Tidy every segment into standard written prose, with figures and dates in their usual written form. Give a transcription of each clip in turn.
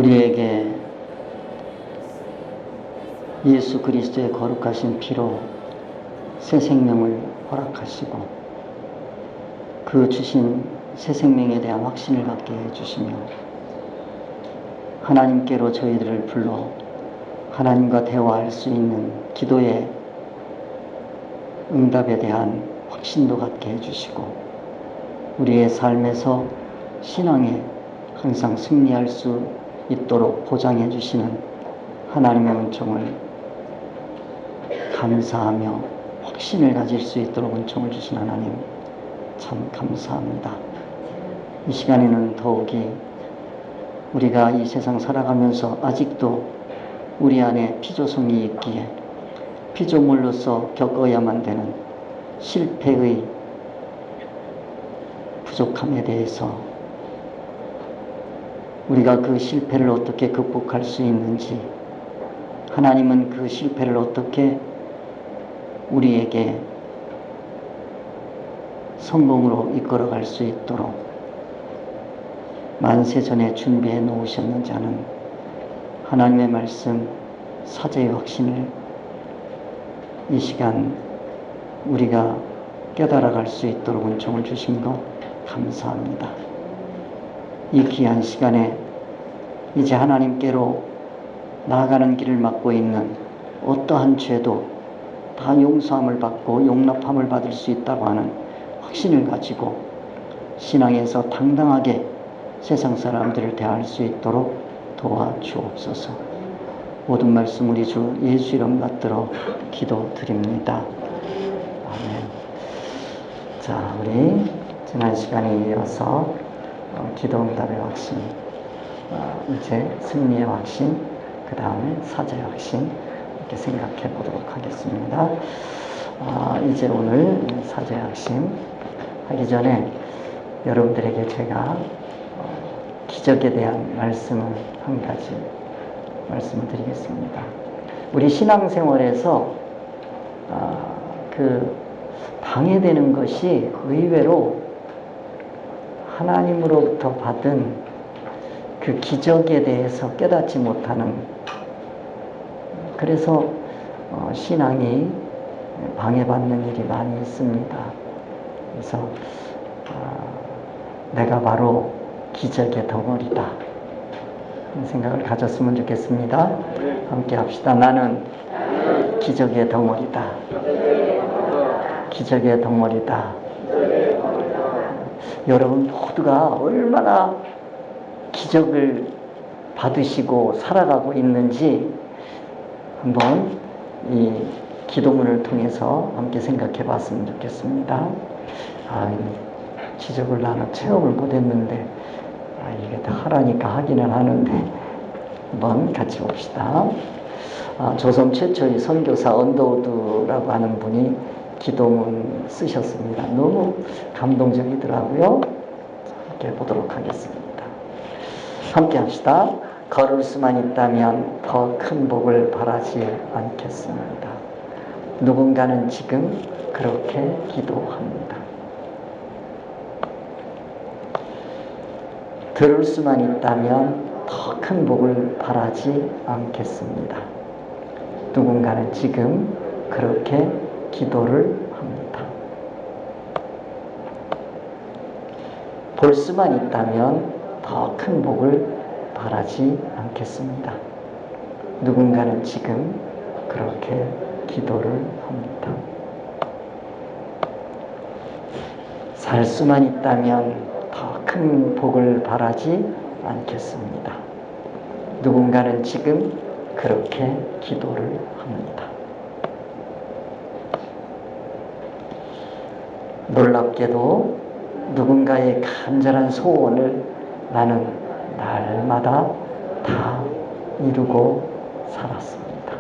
우리에게 예수 그리스도의 거룩하신 피로 새 생명을 허락하시고 그 주신 새 생명에 대한 확신을 갖게 해주시며 하나님께로 저희들을 불러 하나님과 대화할 수 있는 기도의 응답에 대한 확신도 갖게 해주시고 우리의 삶에서 신앙에 항상 승리할 수 있도록 보장해 주시는 하나님의 은총을 감사하며 확신을 가질 수 있도록 은총을 주신 하나님 참 감사합니다. 이 시간에는 더욱이 우리가 이 세상 살아가면서 아직도 우리 안에 피조성이 있기에 피조물로서 겪어야만 되는 실패의 부족함에 대해서 우리가 그 실패를 어떻게 극복할 수 있는지, 하나님은 그 실패를 어떻게 우리에게 성공으로 이끌어갈 수 있도록 만세전에 준비해 놓으셨는지 하는 하나님의 말씀, 사제의 확신을 이 시간 우리가 깨달아갈 수 있도록 은총을 주신 것 감사합니다. 이 귀한 시간에 이제 하나님께로 나아가는 길을 막고 있는 어떠한 죄도 다 용서함을 받고 용납함을 받을 수 있다고 하는 확신을 가지고 신앙에서 당당하게 세상 사람들을 대할 수 있도록 도와주옵소서. 모든 말씀 우리 주 예수 이름 받들어 기도드립니다. 아멘. 자, 우리 지난 시간에 이어서 기도응답의 확신, 이제 승리의 확신, 그 다음에 사제의 확신 이렇게 생각해 보도록 하겠습니다. 이제 오늘 사제의 확신 하기 전에 여러분들에게 제가 기적에 대한 말씀을 한 가지 말씀을 드리겠습니다. 우리 신앙생활에서 방해되는 것이 의외로 하나님으로부터 받은 그 기적에 대해서 깨닫지 못하는, 그래서 신앙이 방해받는 일이 많이 있습니다. 그래서 내가 바로 기적의 덩어리다 생각을 가졌으면 좋겠습니다. 함께 합시다. 나는 기적의 덩어리다. 기적의 덩어리다. 여러분 모두가 얼마나 기적을 받으시고 살아가고 있는지 한번 이 기도문을 통해서 함께 생각해 봤으면 좋겠습니다. 기적을 나는 체험을 못했는데 이게 다 하라니까 하기는 하는데 한번 같이 봅시다. 조선 최초의 선교사 언더우드라고 하는 분이 기도문 쓰셨습니다. 너무 감동적이더라고요. 함께 보도록 하겠습니다. 함께 합시다. 걸을 수만 있다면 더 큰 복을 바라지 않겠습니다. 누군가는 지금 그렇게 기도합니다. 들을 수만 있다면 더 큰 복을 바라지 않겠습니다. 누군가는 지금 그렇게 기도를 합니다. 볼 수만 있다면 더 큰 복을 바라지 않겠습니다. 누군가는 지금 그렇게 기도를 합니다. 살 수만 있다면 더 큰 복을 바라지 않겠습니다. 누군가는 지금 그렇게 기도를 합니다. 놀랍게도 누군가의 간절한 소원을 나는 날마다 다 이루고 살았습니다.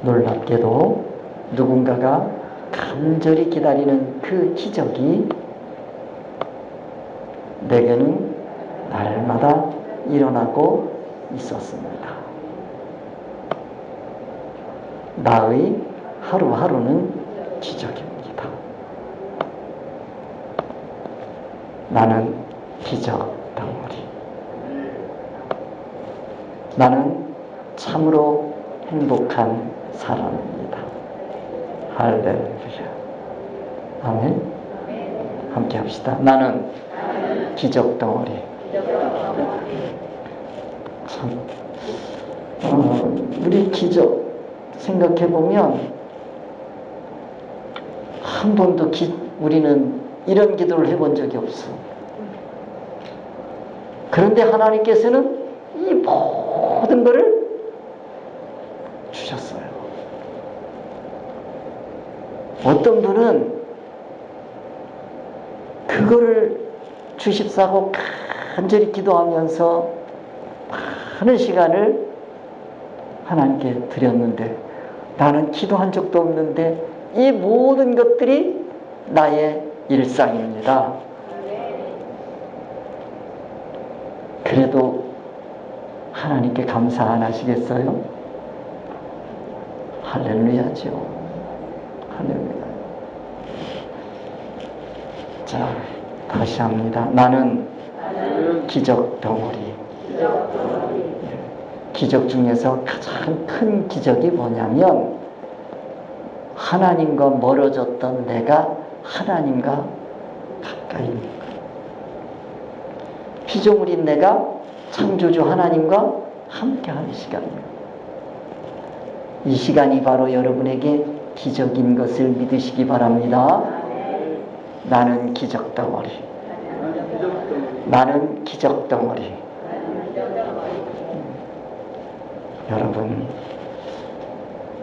놀랍게도 누군가가 간절히 기다리는 그 기적이 내게는 날마다 일어나고 있었습니다. 나의 하루하루는 기적입니다. 나는 기적 덩어리. 나는 참으로 행복한 사람입니다. 할렐루야. 아멘. 함께 합시다. 나는 기적 덩어리. 참, 우리 기적 생각해보면 한 번도 우리는 이런 기도를 해본 적이 없어. 그런데 하나님께서는 이 모든 것을 주셨어요. 어떤 분은 그거를 주십사고 간절히 기도하면서 많은 시간을 하나님께 드렸는데, 나는 기도한 적도 없는데 이 모든 것들이 나의 일상입니다. 그래도 하나님께 감사 안 하시겠어요? 할렐루야죠. 할렐루야. 자, 다시 합니다. 나는 기적 덩어리. 기적 중에서 가장 큰 기적이 뭐냐면, 하나님과 멀어졌던 내가 하나님과 가까이 있는 거예요. 피조물인 내가 창조주 하나님과 함께하는 시간이에요. 이 시간이 바로 여러분에게 기적인 것을 믿으시기 바랍니다. 나는 기적 덩어리. 나는 기적 덩어리. 여러분,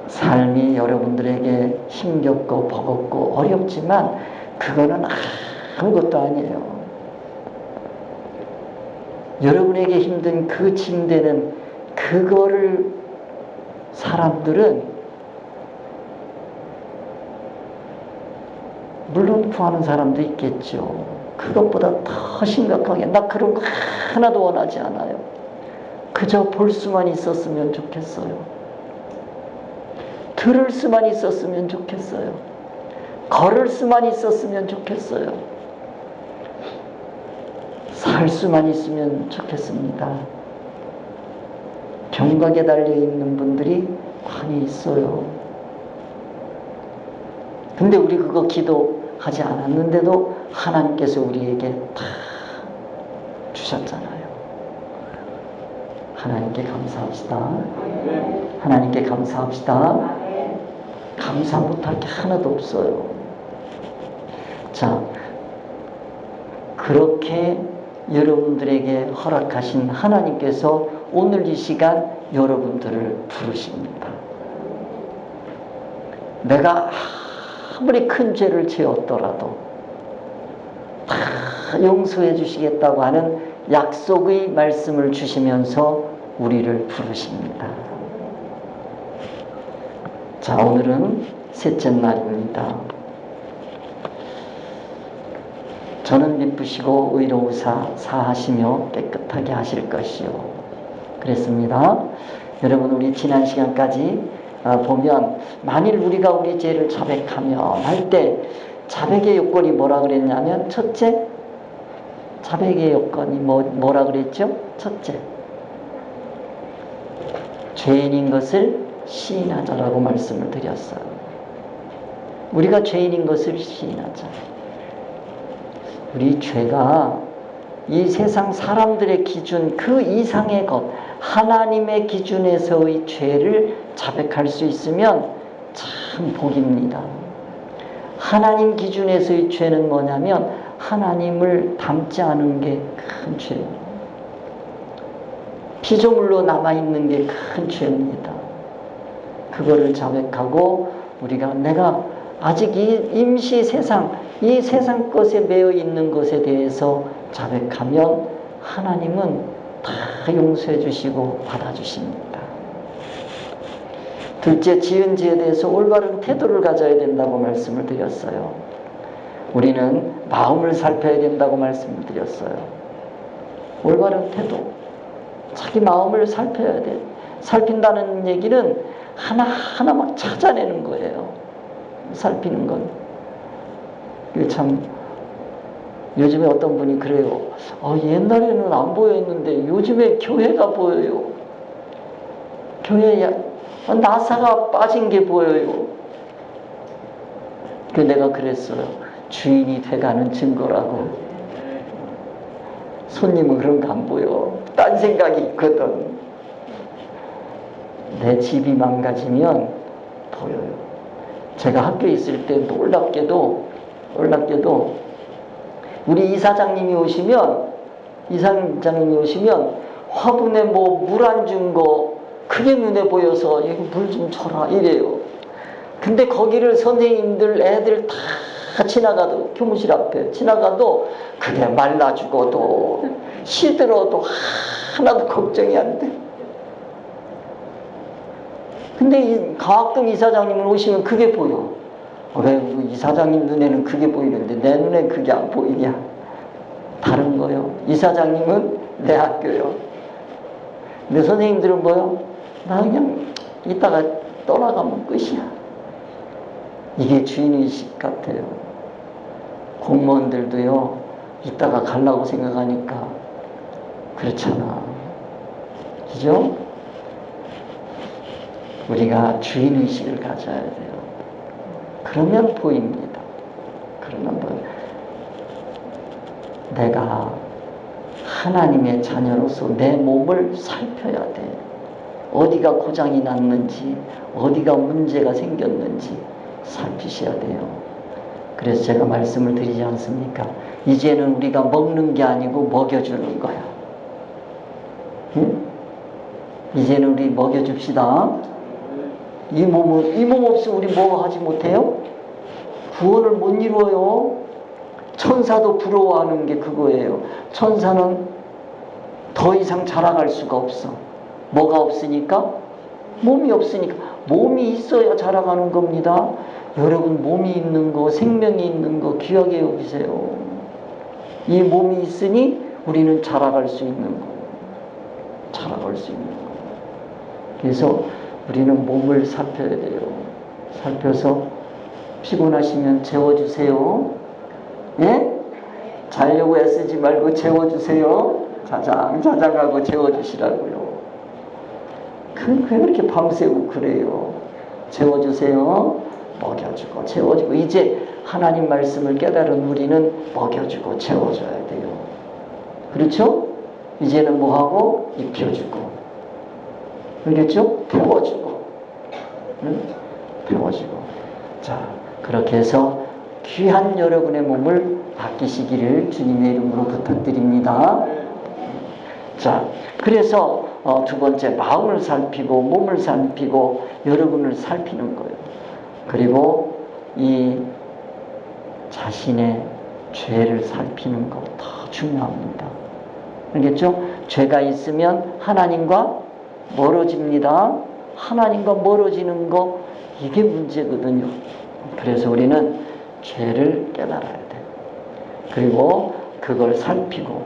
삶이 여러분들에게 힘겹고 버겁고 어렵지만 그거는 아무것도 아니에요. 여러분에게 힘든 그 침대는, 그거를 사람들은 물론 구하는 사람도 있겠죠. 그것보다 더 심각하게, 나 그런 거 하나도 원하지 않아요. 그저 볼 수만 있었으면 좋겠어요. 들을 수만 있었으면 좋겠어요. 걸을 수만 있었으면 좋겠어요. 살 수만 있으면 좋겠습니다. 병각에 달려있는 분들이 많이 있어요. 근데 우리 그거 기도하지 않았는데도 하나님께서 우리에게 다 주셨잖아요. 하나님께 감사합시다. 하나님께 감사합시다. 감사 못할 게 하나도 없어요. 자, 그렇게 여러분들에게 허락하신 하나님께서 오늘 이 시간 여러분들을 부르십니다. 내가 아무리 큰 죄를 지었더라도 다 용서해 주시겠다고 하는 약속의 말씀을 주시면서 우리를 부르십니다. 자, 오늘은 셋째 날입니다. 저는 미쁘시고 의로우사 사하시며 깨끗하게 하실 것이요. 그랬습니다. 여러분, 우리 지난 시간까지 보면, 만일 우리가 우리 죄를 자백하면 할 때 자백의 요건이 뭐라 그랬냐면, 첫째, 자백의 요건이 뭐라 그랬죠? 첫째, 죄인인 것을 시인하자라고 말씀을 드렸어요. 우리가 죄인인 것을 시인하자. 우리 죄가 이 세상 사람들의 기준 그 이상의 것, 하나님의 기준에서의 죄를 자백할 수 있으면 참 복입니다. 하나님 기준에서의 죄는 뭐냐면 하나님을 닮지 않은 게 큰 죄예요. 피조물로 남아있는 게 큰 죄입니다. 그거를 자백하고 우리가 내가 아직 이 임시 세상, 이 세상 것에 매여 있는 것에 대해서 자백하면 하나님은 다 용서해 주시고 받아주십니다. 둘째, 지은 죄에 대해서 올바른 태도를 가져야 된다고 말씀을 드렸어요. 우리는 마음을 살펴야 된다고 말씀을 드렸어요. 올바른 태도, 자기 마음을 살펴야 돼. 살핀다는 얘기는 하나하나 막 찾아내는 거예요. 살피는 건. 이게 참, 요즘에 어떤 분이 그래요. 옛날에는 안 보였는데 요즘에 교회가 보여요. 교회야 나사가 빠진 게 보여요. 그 내가 그랬어요. 주인이 돼가는 증거라고. 손님은 그런 거 안 보여. 딴 생각이 있거든. 내 집이 망가지면 보여요. 제가 학교에 있을 때 놀랍게도 우리 이사장님이 오시면 화분에 뭐 물 안 준 거 그게 눈에 보여서 여기 물 좀 줘라 이래요. 근데 거기를 선생님들 애들 다 지나가도 교무실 앞에 지나가도 그게 말라 죽어도 시들어도 하나도 걱정이 안 돼. 근데 가끔 이사장님은 오시면 그게 보여. 왜 이사장님 눈에는 그게 보이는데 내 눈엔 그게 안 보이냐. 다른 거요. 이사장님은 내 학교요. 근데 선생님들은 뭐요? 나 그냥 이따가 떠나가면 끝이야. 이게 주인의식 같아요. 공무원들도요, 이따가 가려고 생각하니까 그렇잖아. 그죠? 우리가 주인의식을 가져야 돼요. 그러면 보입니다. 그러면 내가 하나님의 자녀로서 내 몸을 살펴야 돼. 어디가 고장이 났는지, 어디가 문제가 생겼는지 살피셔야 돼요. 그래서 제가 말씀을 드리지 않습니까? 이제는 우리가 먹는 게 아니고 먹여주는 거야. 응? 이제는 우리 먹여줍시다. 이 몸 없이 우리 뭐 하지 못해요? 구원을 못 이루어요. 천사도 부러워하는 게 그거예요. 천사는 더 이상 자라갈 수가 없어. 뭐가 없으니까? 몸이 없으니까. 몸이 있어야 자라가는 겁니다. 여러분 몸이 있는 거, 생명이 있는 거 귀하게 여기세요. 이 몸이 있으니 우리는 자라갈 수 있는 거예요. 자라갈 수 있는 거예요. 그래서 우리는 몸을 살펴야 돼요. 살펴서 피곤하시면 재워주세요. 예? 자려고 애쓰지 말고 재워주세요. 자장하고 재워주시라고요. 왜 그렇게 밤새고 그래요? 재워주세요. 먹여주고 재워주고. 이제 하나님 말씀을 깨달은 우리는 먹여주고 재워줘야 돼요. 그렇죠? 이제는 뭐하고? 입혀주고. 알겠죠? 배워주고. 응? 배워주고. 자, 그렇게 해서 귀한 여러분의 몸을 아끼시기를 주님의 이름으로 부탁드립니다. 자, 그래서 두 번째, 마음을 살피고 몸을 살피고 여러분을 살피는 거예요. 그리고 이 자신의 죄를 살피는 거 더 중요합니다. 알겠죠? 죄가 있으면 하나님과 멀어집니다. 하나님과 멀어지는 거 이게 문제거든요. 그래서 우리는 죄를 깨달아야 돼요. 그리고 그걸 살피고,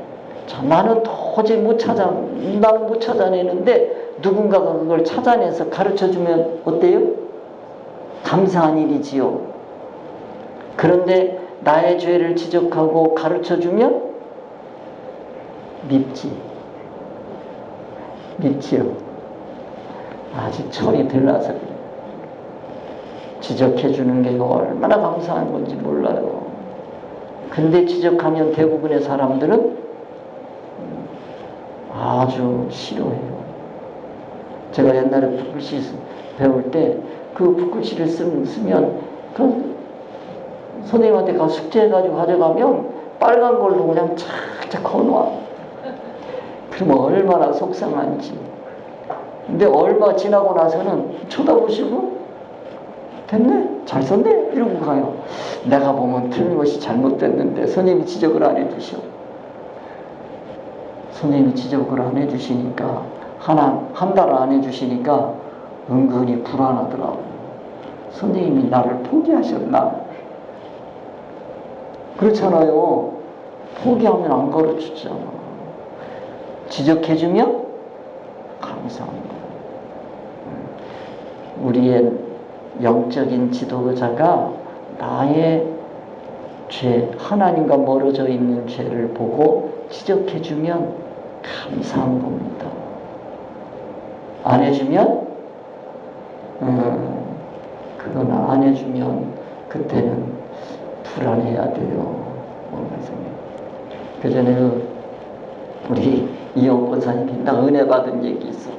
자, 나는 도저히 나는 못 찾아내는데 누군가가 그걸 찾아내서 가르쳐주면 어때요? 감사한 일이지요. 그런데 나의 죄를 지적하고 가르쳐주면 밉지요. 아직 철이 들라서 그래요. 지적해주는 게 얼마나 감사한 건지 몰라요. 근데 지적하면 대부분의 사람들은 아주 싫어해요. 제가 옛날에 붓글씨 배울 때 그 붓글씨를 쓰면 그 선생님한테 가서 숙제해가지고 가져가면 빨간 걸로 그냥 착착 거놔. 그러면 얼마나 속상한지. 근데 얼마 지나고 나서는 쳐다보시고 됐네? 잘 썼네? 이러고 가요. 내가 보면 틀림없이 잘못됐는데 선생님이 지적을 안 해주셔. 선생님이 지적을 안 해주시니까 한 달 안 해주시니까 은근히 불안하더라고. 선생님이 나를 포기하셨나? 그렇잖아요. 포기하면 안 가르치잖아. 지적해주면 감사한 거예요. 우리의 영적인 지도자가 나의 죄, 하나님과 멀어져 있는 죄를 보고 지적해주면 감사한 겁니다. 안 해주면 그건 안 해주면 그때는 불안해야 돼요. 그 전에 우리 이용 권사님이 나 은혜 받은 얘기 있어.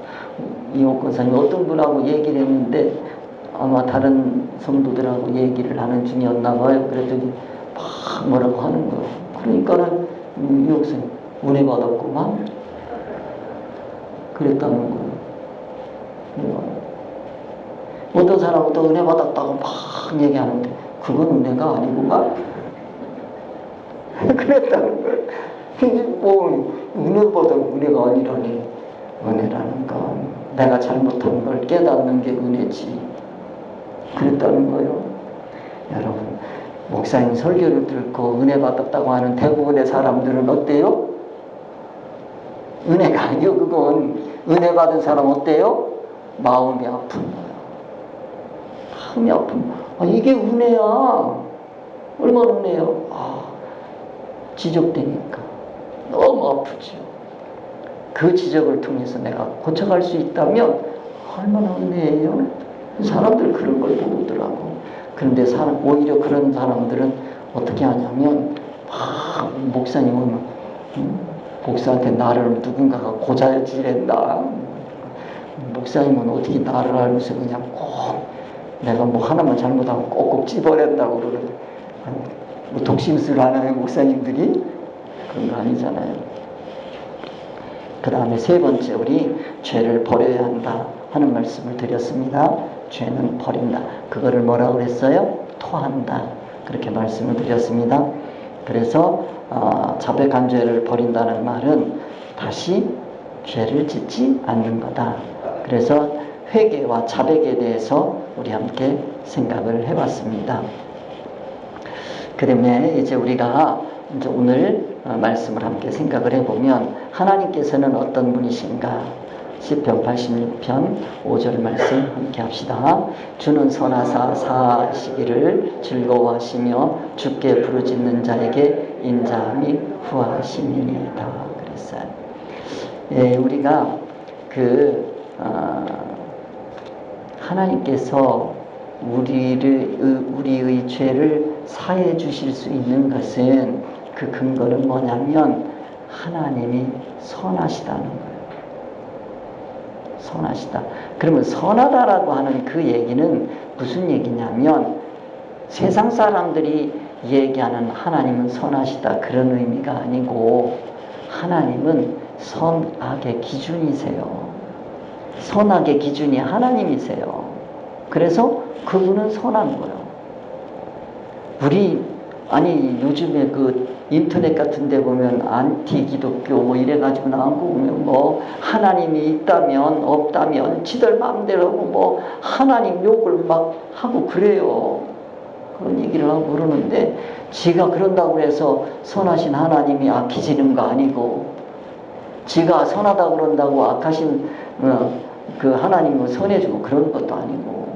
이용 권사님 어떤 분하고 얘기를 했는데 아마 다른 성도들하고 얘기를 하는 중이었나 봐요. 그랬더니 막 뭐라고 하는 거예요. 그러니까는 이용 권사님 은혜 받았구만 그랬다는 거예요. 어떤 사람은 또 은혜 받았다고 막 얘기하는데 그건 은혜가 아니구만 그랬다는 거예요. 뭐 은혜 받은 은혜가 아니라니. 은혜라는 건 내가 잘못한 걸 깨닫는 게 은혜지 그랬다는 거예요. 여러분 목사님 설교를 듣고 은혜 받았다고 하는 대부분의 사람들은 어때요? 은혜가 아니요. 그건 은혜 받은 사람 어때요? 마음이 아픈 거예요. 마음이 아픈 거예요. 이게 은혜야. 얼마나 은혜요? 지적되니까 너무 아프죠. 그 지적을 통해서 내가 고쳐갈 수 있다면 얼마나 은혜예요. 사람들 그런 걸 모르더라고. 그런데 오히려 그런 사람들은 어떻게 하냐면 목사님 오면 목사한테 나를 누군가가 고자질한다. 목사님은 어떻게 나를 알면서 그냥 꼭 내가 뭐 하나만 잘못하면 꼭꼭 찝어낸다고 그러거든. 뭐 독심술 하나요 목사님들이? 그런 거 아니잖아요. 그 다음에 세 번째 우리 죄를 버려야 한다 하는 말씀을 드렸습니다. 죄는 버린다. 그거를 뭐라고 그랬어요? 토한다. 그렇게 말씀을 드렸습니다. 그래서 자백한 죄를 버린다는 말은 다시 죄를 짓지 않는 거다. 그래서 회개와 자백에 대해서 우리 함께 생각을 해봤습니다. 그 다음에 이제 우리가 이제 오늘 말씀을 함께 생각을 해보면 하나님께서는 어떤 분이신가? 시편 86편 5절 말씀 함께 합시다. 주는 선하사 사하시기를 즐거워하시며 주께 부르짖는 자에게 인자함이 후하심이니이다. 그랬어요. 우리가 하나님께서 우리의 죄를 사해 주실 수 있는 것은 그 근거는 뭐냐면 하나님이 선하시다는 거예요. 선하시다. 그러면 선하다라고 하는 그 얘기는 무슨 얘기냐면 세상 사람들이 얘기하는 하나님은 선하시다 그런 의미가 아니고 하나님은 선악의 기준이세요. 선악의 기준이 하나님이세요. 그래서 그분은 선한 거예요. 요즘에 인터넷 같은 데 보면 안티 기독교 뭐 이래가지고 나온 거 보면 뭐 하나님이 있다면 없다면 지들 마음대로 뭐 하나님 욕을 막 하고 그래요. 그런 얘기를 하고 그러는데 지가 그런다고 해서 선하신 하나님이 악해지는 거 아니고 지가 선하다고 그런다고 악하신 그 하나님은 선해주고 그런 것도 아니고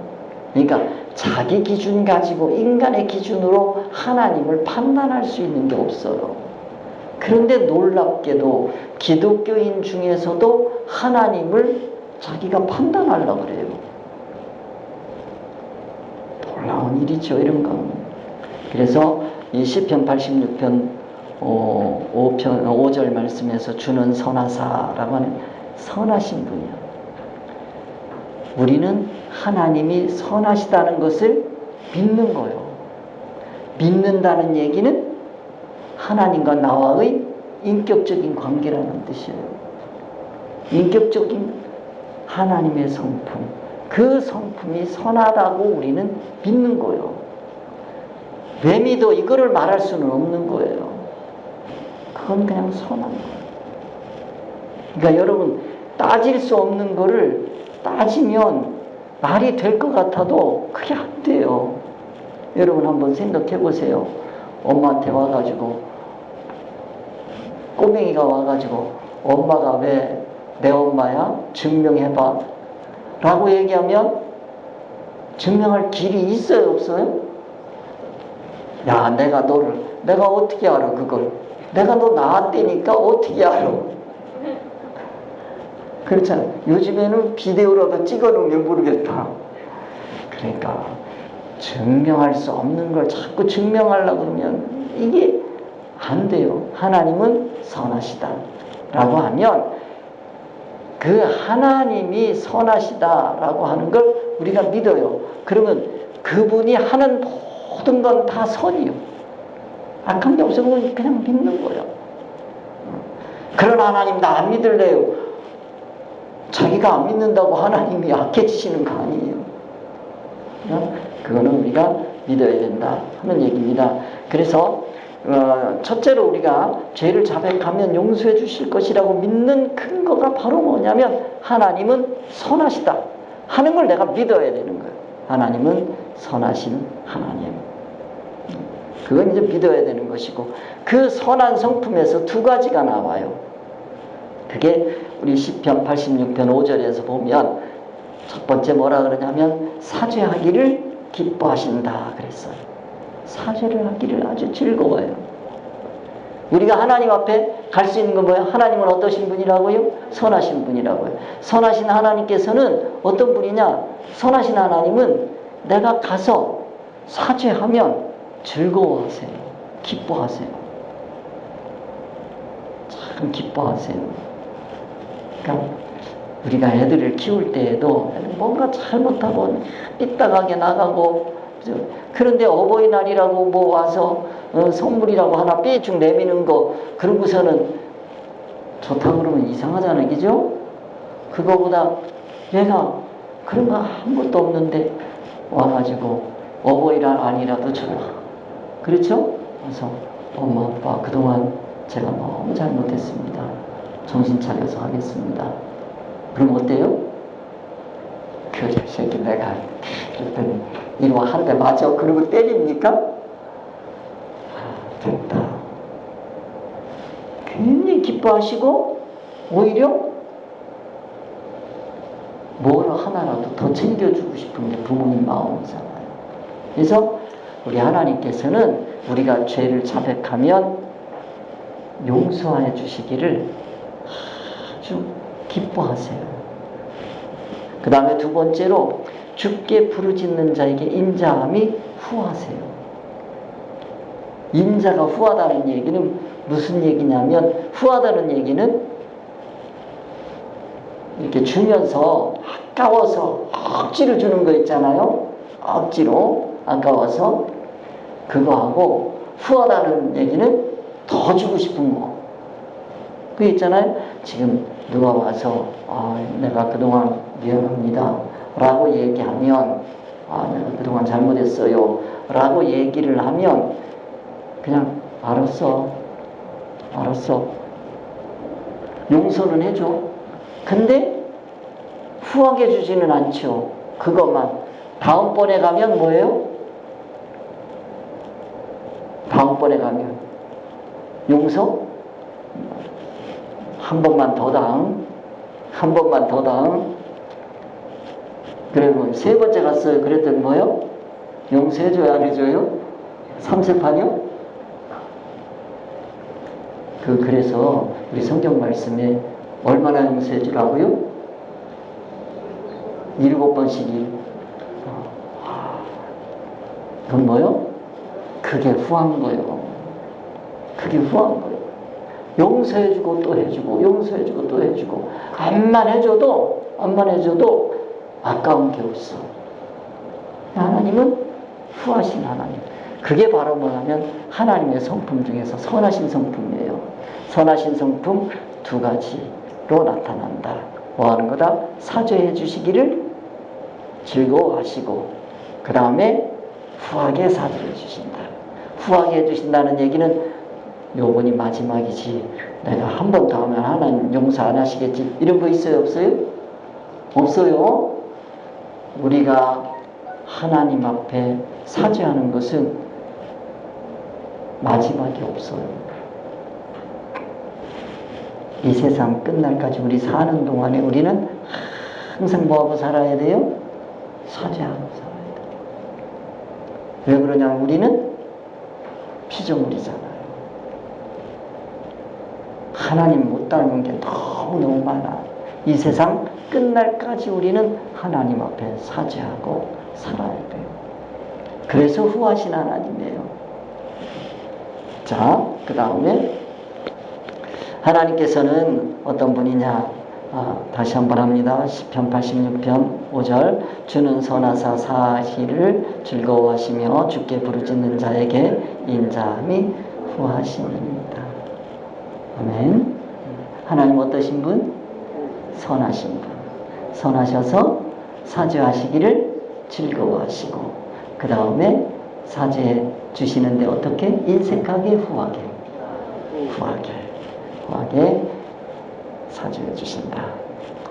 그러니까 자기 기준 가지고 인간의 기준으로 하나님을 판단할 수 있는 게 없어요. 그런데 놀랍게도 기독교인 중에서도 하나님을 자기가 판단하려고 그래요. 놀라운 일이죠, 이런 건. 그래서 이 시편 86편 5절 말씀에서 주는 선하사라고 하는 선하신 분이야. 우리는 하나님이 선하시다는 것을 믿는 거예요. 믿는다는 얘기는 하나님과 나와의 인격적인 관계라는 뜻이에요. 인격적인 하나님의 성품, 그 성품이 선하다고 우리는 믿는 거예요. 왜 믿어? 이거를 말할 수는 없는 거예요. 그건 그냥 선한 거예요. 그러니까 여러분 따질 수 없는 거를 따지면 말이 될 것 같아도 그게 안 돼요. 여러분 한번 생각해 보세요. 엄마한테 와가지고 꼬맹이가 와가지고 엄마가 왜 내 엄마야? 증명해봐 라고 얘기하면 증명할 길이 있어요 없어요? 야 내가 어떻게 알아 그걸 내가 너 낳았다니까 어떻게 알아? 그렇잖아요. 요즘에는 비디오라도 찍어놓으면 모르겠다. 그러니까 증명할 수 없는 걸 자꾸 증명하려고 그러면 이게 안 돼요. 하나님은 선하시다 라고 하면 그 하나님이 선하시다라고 하는 걸 우리가 믿어요. 그러면 그분이 하는 모든 건 다 선이요. 악한 게 없어. 그냥 믿는 거예요. 그런 하나님 나 안 믿을래요. 자기가 안 믿는다고 하나님이 악해지시는 거 아니에요. 그거는 우리가 믿어야 된다 하는 얘기입니다. 그래서 첫째로 우리가 죄를 자백하면 용서해 주실 것이라고 믿는 근거가 바로 뭐냐면 하나님은 선하시다 하는 걸 내가 믿어야 되는 거예요. 하나님은 선하신 하나님. 그건 이제 믿어야 되는 것이고, 그 선한 성품에서 두 가지가 나와요. 그게 우리 시편 86편 5절에서 보면 첫 번째 뭐라 그러냐면 사죄하기를 기뻐하신다 그랬어요. 사죄를 하기를 아주 즐거워요. 우리가 하나님 앞에 갈 수 있는 건 뭐예요? 하나님은 어떠신 분이라고요? 선하신 분이라고요. 선하신 하나님께서는 어떤 분이냐? 선하신 하나님은 내가 가서 사죄하면 즐거워하세요. 기뻐하세요. 참 기뻐하세요. 그러니까 우리가 애들을 키울 때에도 뭔가 잘못하고 삐딱하게 나가고, 그런데 어버이날이라고 뭐 와서 선물이라고 하나 삐쭉 내미는 거, 그러고서는 좋다고 그러면 이상하잖아요. 그죠? 그거보다 얘가 그런 거 아무것도 없는데 와가지고 어버이날 아니라도 줘라. 그렇죠? 그래서 엄마 아빠 그동안 제가 너무 잘못했습니다. 정신 차려서 하겠습니다. 그럼 어때요? 그 새끼 내가 그랬더니 이거 한 대 맞아. 그러고 때립니까? 됐다. 굉장히 기뻐하시고 오히려 뭘 하나라도 더 챙겨주고 싶은 게 부모님 마음이잖아요. 그래서 우리 하나님께서는 우리가 죄를 자백하면 용서해 주시기를 아주 기뻐하세요. 그 다음에 두 번째로 주께 부르짖는 자에게 인자함이 후하세요. 인자가 후하다는 얘기는 무슨 얘기냐면, 후하다는 얘기는 이렇게 주면서 아까워서 억지로 주는 거 있잖아요. 억지로 아까워서 그거하고, 후하다는 얘기는 더 주고 싶은 거. 그 있잖아요. 지금 누가 와서 내가 그동안 미안합니다 라고 얘기하면, 내가 그동안 잘못했어요 라고 얘기를 하면 그냥 알았어 용서는 해줘. 근데 후하게 주지는 않죠. 그것만. 다음번에 가면 뭐예요? 다음번에 가면 용서? 한 번만 더 당. 한 번만 더 당. 그리고 세 번째 갔어요. 그랬더니 뭐요? 용서해줘요? 안 해줘요? 삼세판이요? 그래서 우리 성경 말씀에 얼마나 용서해주라고요? 7번씩이. 그건 뭐요? 그게 후한 거예요. 그게 후한 거예요. 용서해주고 또 해주고, 용서해주고 또 해주고, 암만 해줘도 아까운 게 없어. 하나님은 후하신 하나님. 그게 바로 뭐냐면 하나님의 성품 중에서 선하신 성품이에요. 선하신 성품 두 가지로 나타난다. 뭐 하는 거다? 사죄해 주시기를 즐거워하시고, 그 다음에 후하게 사죄해 주신다. 후하게 해주신다는 얘기는 요번이 마지막이지, 내가 한 번 더 하면 하나님 용서 안 하시겠지, 이런 거 있어요? 없어요? 없어요. 우리가 하나님 앞에 사죄하는 것은 마지막이 없어요. 이 세상 끝날까지 우리 사는 동안에 우리는 항상 뭐하고 살아야 돼요? 사죄하고 살아야 돼요. 왜 그러냐면 우리는 피조물이잖아요. 하나님 못 닮은 게 너무너무 많아. 이 세상 끝날까지 우리는 하나님 앞에 사죄하고 살아야 돼요. 그래서 후하신 하나님이에요. 자, 그 다음에 하나님께서는 어떤 분이냐? 다시 한번 합니다. 시편 86편 5절. 주는 선하사 사시를 즐거워하시며 주께 부르짖는 자에게 인자함이 후하시니이다. 아멘. 하나님 어떠신 분? 선하신 분. 선하셔서 사죄하시기를 즐거워하시고, 그 다음에 사죄해 주시는데 어떻게? 인색하게 후하게 사죄해 주신다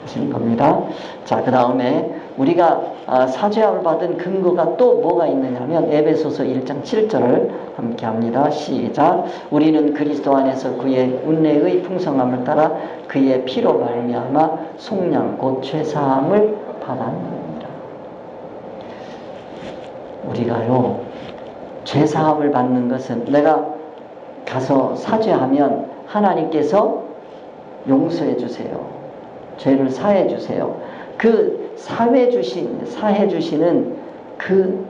하시는 겁니다. 자, 그 다음에 우리가 사죄함을 받은 근거가 또 뭐가 있느냐면 에베소서 1장 7절을 함께 합니다. 시작. 우리는 그리스도 안에서 그의 은혜의 풍성함을 따라 그의 피로 말미암아 속량 곧 죄사함을 받았느니라. 우리가요, 죄사함을 받는 것은 내가 가서 사죄하면 하나님께서 용서해 주세요. 죄를 사해 주세요. 그 사해 주시는 그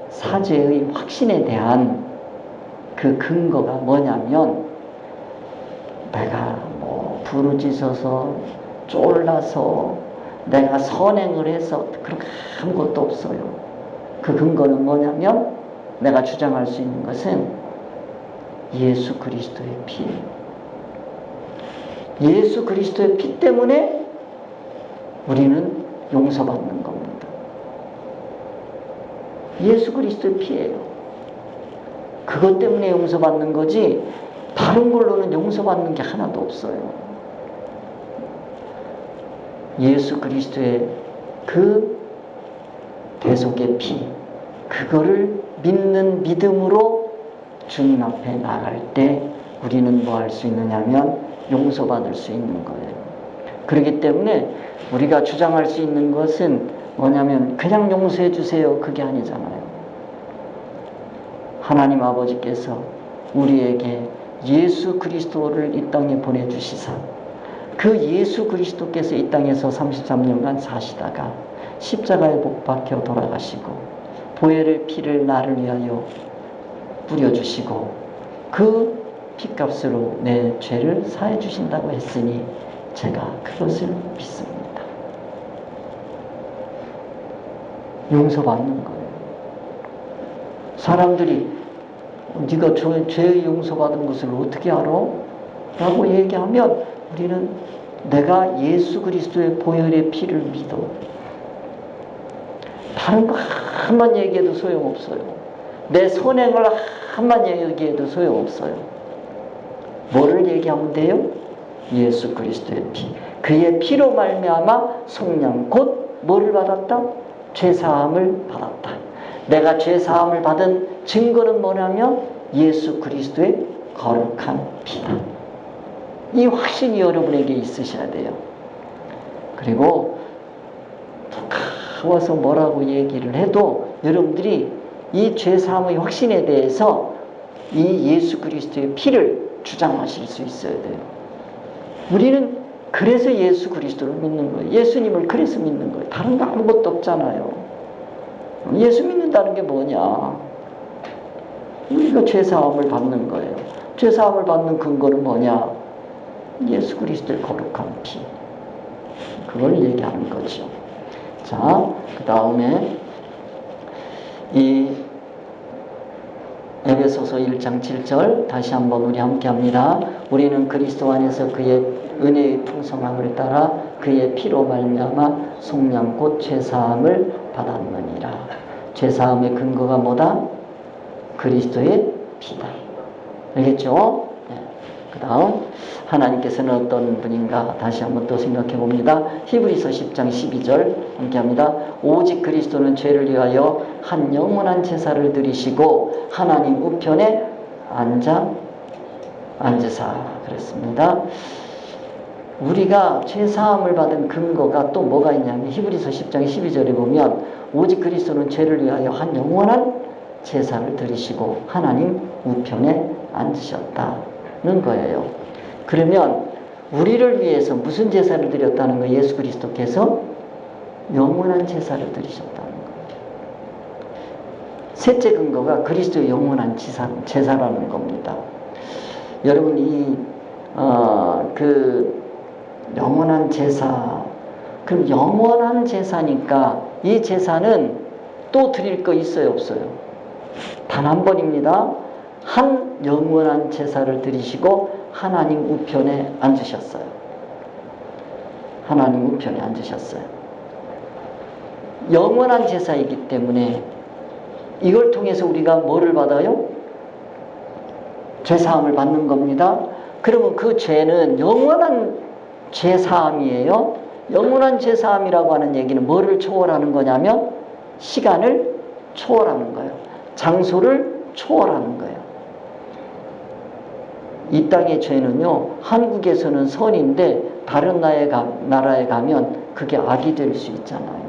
사죄의 확신에 대한 그 근거가 뭐냐면, 내가 부르짖어서 쫄라서 내가 선행을 해서 그런 거 아무것도 없어요. 그 근거는 뭐냐면, 내가 주장할 수 있는 것은 예수 그리스도의 피예요. 예수 그리스도의 피 때문에 우리는 용서받는 겁니다. 예수 그리스도의 피예요. 그것 때문에 용서받는 거지 다른 걸로는 용서받는 게 하나도 없어요. 예수 그리스도의 그 대속의 피, 그거를 믿는 믿음으로 주님 앞에 나갈 때 우리는 뭐 할 수 있느냐면 용서받을 수 있는 거예요. 그렇기 때문에 우리가 주장할 수 있는 것은 뭐냐면 그냥 용서해 주세요, 그게 아니잖아요. 하나님 아버지께서 우리에게 예수 그리스도를 이 땅에 보내주시사, 그 예수 그리스도께서 이 땅에서 33년간 사시다가 십자가에 못 박혀 돌아가시고 보혈의 피를 나를 위하여 뿌려주시고 그 피값으로 내 죄를 사해 주신다고 했으니 제가 그것을 믿습니다. 용서받는 거예요. 사람들이 네가 죄의 용서받은 것을 어떻게 알아? 라고 얘기하면 우리는 내가 예수 그리스도의 보혈의 피를 믿어. 다른 거 한만 얘기해도 소용없어요. 내 선행을 한만 얘기해도 소용없어요. 뭐를 얘기하면 돼요? 예수 그리스도의 피. 그의 피로 말미암아 속량 곧 뭐를 받았다? 죄사함을 받았다. 내가 죄사함을 받은 증거는 뭐냐면 예수 그리스도의 거룩한 피다. 이 확신이 여러분에게 있으셔야 돼요. 그리고 누가 와서 뭐라고 얘기를 해도 여러분들이 이 죄사함의 확신에 대해서 이 예수 그리스도의 피를 주장하실 수 있어야 돼요. 우리는 그래서 예수 그리스도를 믿는 거예요. 예수님을 그래서 믿는 거예요. 다른 거 아무것도 없잖아요. 예수 믿는다는 게 뭐냐? 우리가 죄사함을 받는 거예요. 죄사함을 받는 근거는 뭐냐? 예수 그리스도의 거룩한 피. 그걸 얘기하는 거죠. 자, 그 다음에 이 에베소서 1장 7절 다시 한번 우리 함께 합니다. 우리는 그리스도 안에서 그의 은혜의 풍성함을 따라 그의 피로 말미암아 속량 곧 죄사함을 받았느니라. 죄사함의 근거가 뭐다? 그리스도의 피다. 알겠죠? 네. 그 다음 하나님께서는 어떤 분인가 다시 한번 또 생각해 봅니다. 히브리서 10장 12절 함께 합니다. 오직 그리스도는 죄를 위하여 한 영원한 제사를 드리시고 하나님 우편에 앉으사 그랬습니다. 우리가 죄사함을 받은 근거가 또 뭐가 있냐면 히브리서 10장 12절에 보면 오직 그리스도는 죄를 위하여 한 영원한 제사를 드리시고 하나님 우편에 앉으셨다는 거예요. 그러면 우리를 위해서 무슨 제사를 드렸다는 거예요? 예수 그리스도께서 영원한 제사를 드리셨다는 거예요. 셋째 근거가 그리스도의 영원한 제사라는 겁니다. 여러분 그 영원한 제사, 그럼 영원한 제사니까 이 제사는 또 드릴 거 있어요, 없어요? 단 한 번입니다. 한 영원한 제사를 드리시고 하나님 우편에 앉으셨어요. 하나님 우편에 앉으셨어요. 영원한 제사이기 때문에 이걸 통해서 우리가 뭐를 받아요? 죄사함을 받는 겁니다. 그러면 그 죄는 영원한 죄사함이에요. 영원한 죄사함이라고 하는 얘기는 뭐를 초월하는 거냐면 시간을 초월하는 거예요. 장소를 초월하는 거예요. 이 땅의 죄는요, 한국에서는 선인데 다른 나라에 가면 그게 악이 될 수 있잖아요.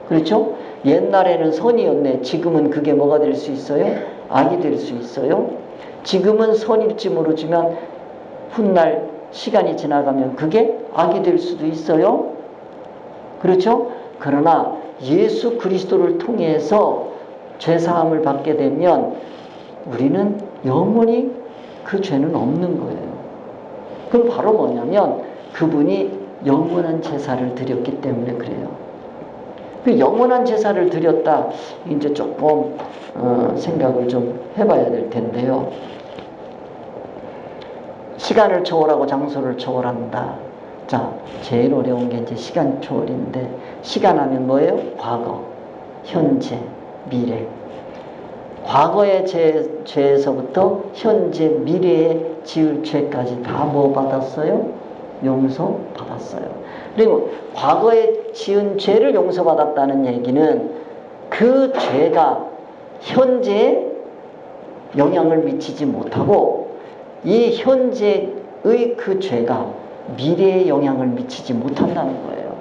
그렇죠? 옛날에는 선이었네. 지금은 그게 뭐가 될 수 있어요? 악이 될 수 있어요. 지금은 선일지 모르지만 훗날 시간이 지나가면 그게 악이 될 수도 있어요. 그렇죠? 그러나 예수 그리스도를 통해서 죄사함을 받게 되면 우리는 영원히 그 죄는 없는 거예요. 그럼 바로 뭐냐면 그분이 영원한 제사를 드렸기 때문에 그래요. 그 영원한 제사를 드렸다, 이제 조금 생각을 좀 해봐야 될 텐데요. 시간을 초월하고 장소를 초월한다. 자, 제일 어려운 게 이제 시간 초월인데, 시간 하면 뭐예요? 과거, 현재, 미래. 과거의 죄에서부터 현재, 미래에 지을 죄까지 다 뭐 받았어요? 용서 받았어요. 그리고 과거에 지은 죄를 용서받았다는 얘기는 그 죄가 현재에 영향을 미치지 못하고 이 현재의 그 죄가 미래에 영향을 미치지 못한다는 거예요.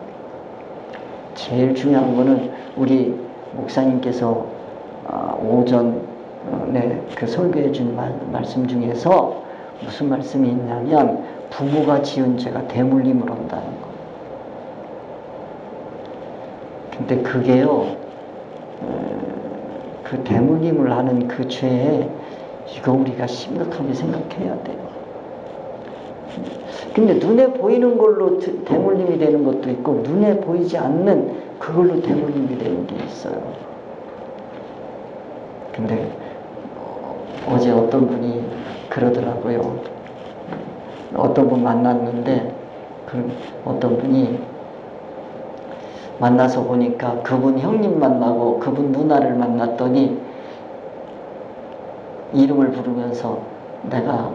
제일 중요한 거는 우리 목사님께서 오전에 그 설교해 준 말씀 중에서 무슨 말씀이 있냐면 부모가 지은 죄가 대물림을 한다는 거. 근데 그게요, 그 대물림을 하는 그 죄에 이거 우리가 심각하게 생각해야 돼요. 근데 눈에 보이는 걸로 대물림이 되는 것도 있고 눈에 보이지 않는 그걸로 대물림이 되는 게 있어요. 근데 어제 어떤 분이 그러더라고요. 어떤 분 만났는데 어떤 분이 만나서 보니까 그분 형님 만나고 그분 누나를 만났더니 이름을 부르면서 내가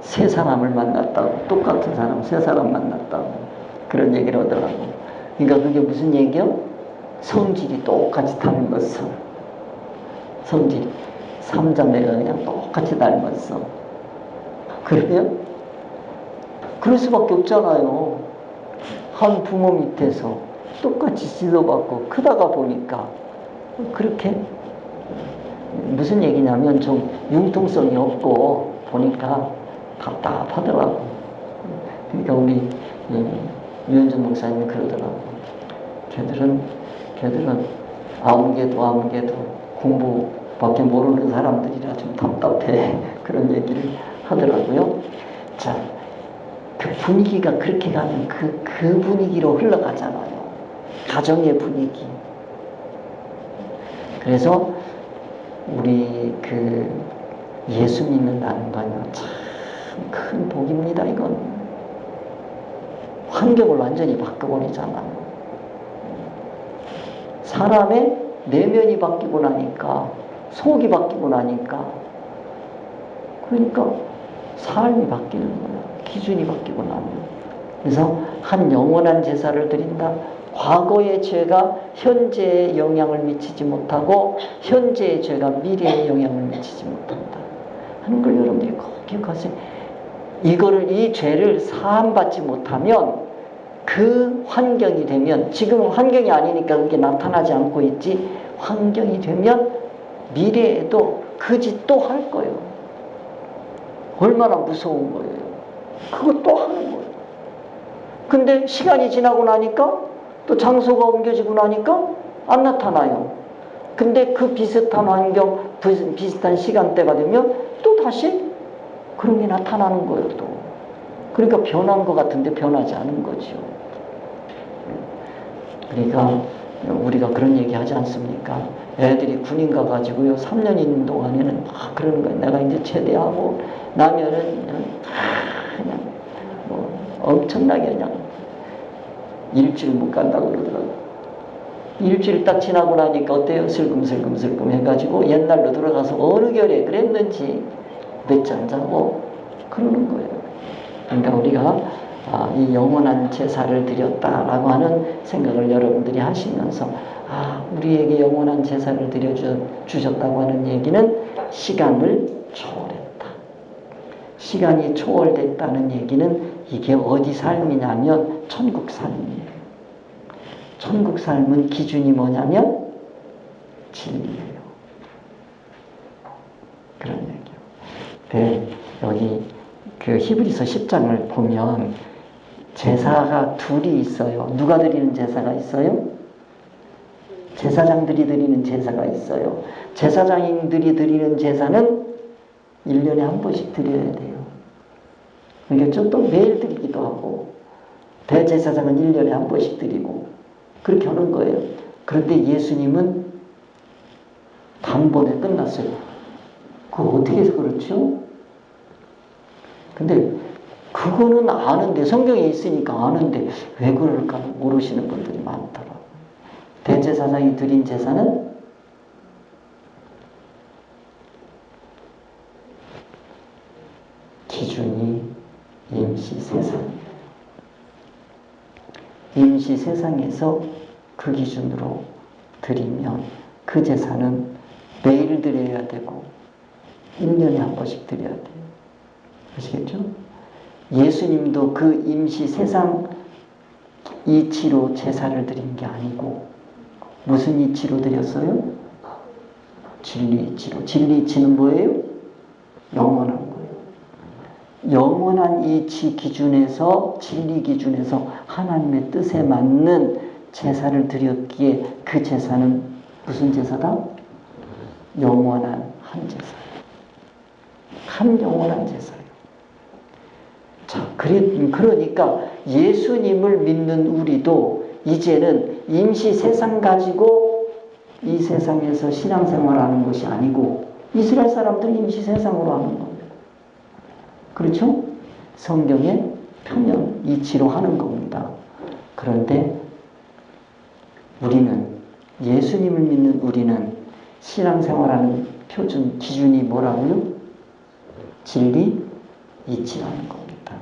세 사람을 만났다고, 똑같은 사람 세 사람 만났다고 그런 얘기를 하더라고. 그러니까 그게 무슨 얘기요? 성질이 똑같이 닮았어. 성질 삼자매가 그냥 똑같이 닮았어. 그러면 그럴 수밖에 없잖아요. 한 부모 밑에서 똑같이 지도받고 크다가 보니까 그렇게, 무슨 얘기냐면 좀 융통성이 없고 보니까 답답하더라고. 그러니까 우리 유현준 목사님이 그러더라고. 걔들은 아무개도 공부밖에 모르는 사람들이라 좀 답답해. 그런 얘기를 하더라고요. 자, 그 분위기가 그렇게 가면 그 분위기로 흘러가잖아요. 가정의 분위기. 그래서 우리 예수 믿는다는 건요, 참 큰 복입니다. 이건 환경을 완전히 바꿔버리잖아요. 사람의 내면이 바뀌고 나니까, 속이 바뀌고 나니까, 그러니까 삶이 바뀌는 거예요. 기준이 바뀌고 나면. 그래서 한 영원한 제사를 드린다. 과거의 죄가 현재에 영향을 미치지 못하고 현재의 죄가 미래에 영향을 미치지 못한다 하는 걸 여러분들이 꼭 기억하세요. 이 죄를 사함받지 못하면 그 환경이 되면, 지금은 환경이 아니니까 그게 나타나지 않고 있지, 환경이 되면 미래에도 그 짓 또 할 거예요. 얼마나 무서운 거예요. 그거 또 하는 거예요. 근데 시간이 지나고 나니까, 또 장소가 옮겨지고 나니까 안 나타나요. 근데 그 비슷한 환경, 비슷한 시간대가 되면 또 다시 그런 게 나타나는 거예요, 또. 그러니까 변한 것 같은데 변하지 않은 거죠. 그러니까 우리가 그런 얘기 하지 않습니까? 애들이 군인 가가지고요, 3년 있는 동안에는 막 그러는 거예요. 내가 이제 제대하고 나면은 그냥 뭐 엄청나게 그냥 일주일 못 간다고 그러더라고요. 일주일 딱 지나고 나니까 어때요? 슬금슬금 해가지고 옛날로 들어가서 어느 결에 그랬는지 늦잠 자고 그러는 거예요. 그러니까 우리가 이 영원한 제사를 드렸다라고 하는 생각을 여러분들이 하시면서 우리에게 영원한 제사를 드려주셨다고 하는 얘기는 시간을 초월했다. 시간이 초월됐다는 얘기는 이게 어디 삶이냐면 천국 삶이에요. 천국 삶은 기준이 뭐냐면 진리예요. 그런 얘기예요. 네, 여기 그 히브리서 10장을 보면 제사가 둘이 있어요. 누가 드리는 제사가 있어요? 제사장들이 드리는 제사가 있어요. 제사장들이 드리는 제사는 1년에 한 번씩 드려야 돼요. 그러니까 좀 또 매일 드리기도 하고, 대제사장은 1년에 한 번씩 드리고 그렇게 하는 거예요. 그런데 예수님은 단번에 끝났어요. 그거 어떻게 해서 그렇죠? 근데 그거는 아는데, 성경에 있으니까 아는데 왜 그럴까 모르시는 분들이 많더라고요. 대제사장이 드린 제사는 기준이 임시세상이에요. 임시세상에서 그 기준으로 드리면 그 제사는 매일 드려야 되고 1년에 한 번씩 드려야 돼요. 아시겠죠? 예수님도 그 임시세상 이치로 제사를 드린 게 아니고 무슨 이치로 드렸어요? 진리 이치로. 진리 이치는 뭐예요? 영원한 거예요. 영원한 이치 기준에서, 진리 기준에서 하나님의 뜻에 맞는 제사를 드렸기에 그 제사는 무슨 제사다? 영원한 한 제사예요. 한 영원한 제사예요. 자, 그러니까 예수님을 믿는 우리도 이제는 임시 세상 가지고 이 세상에서 신앙생활하는 것이 아니고 이스라엘 사람들은 임시 세상으로 하는 겁니다. 그렇죠? 성경의 표면 이치로 하는 겁니다. 그런데 우리는, 예수님을 믿는 우리는 신앙생활하는 표준 기준이 뭐라고요? 진리 이치라는 겁니다.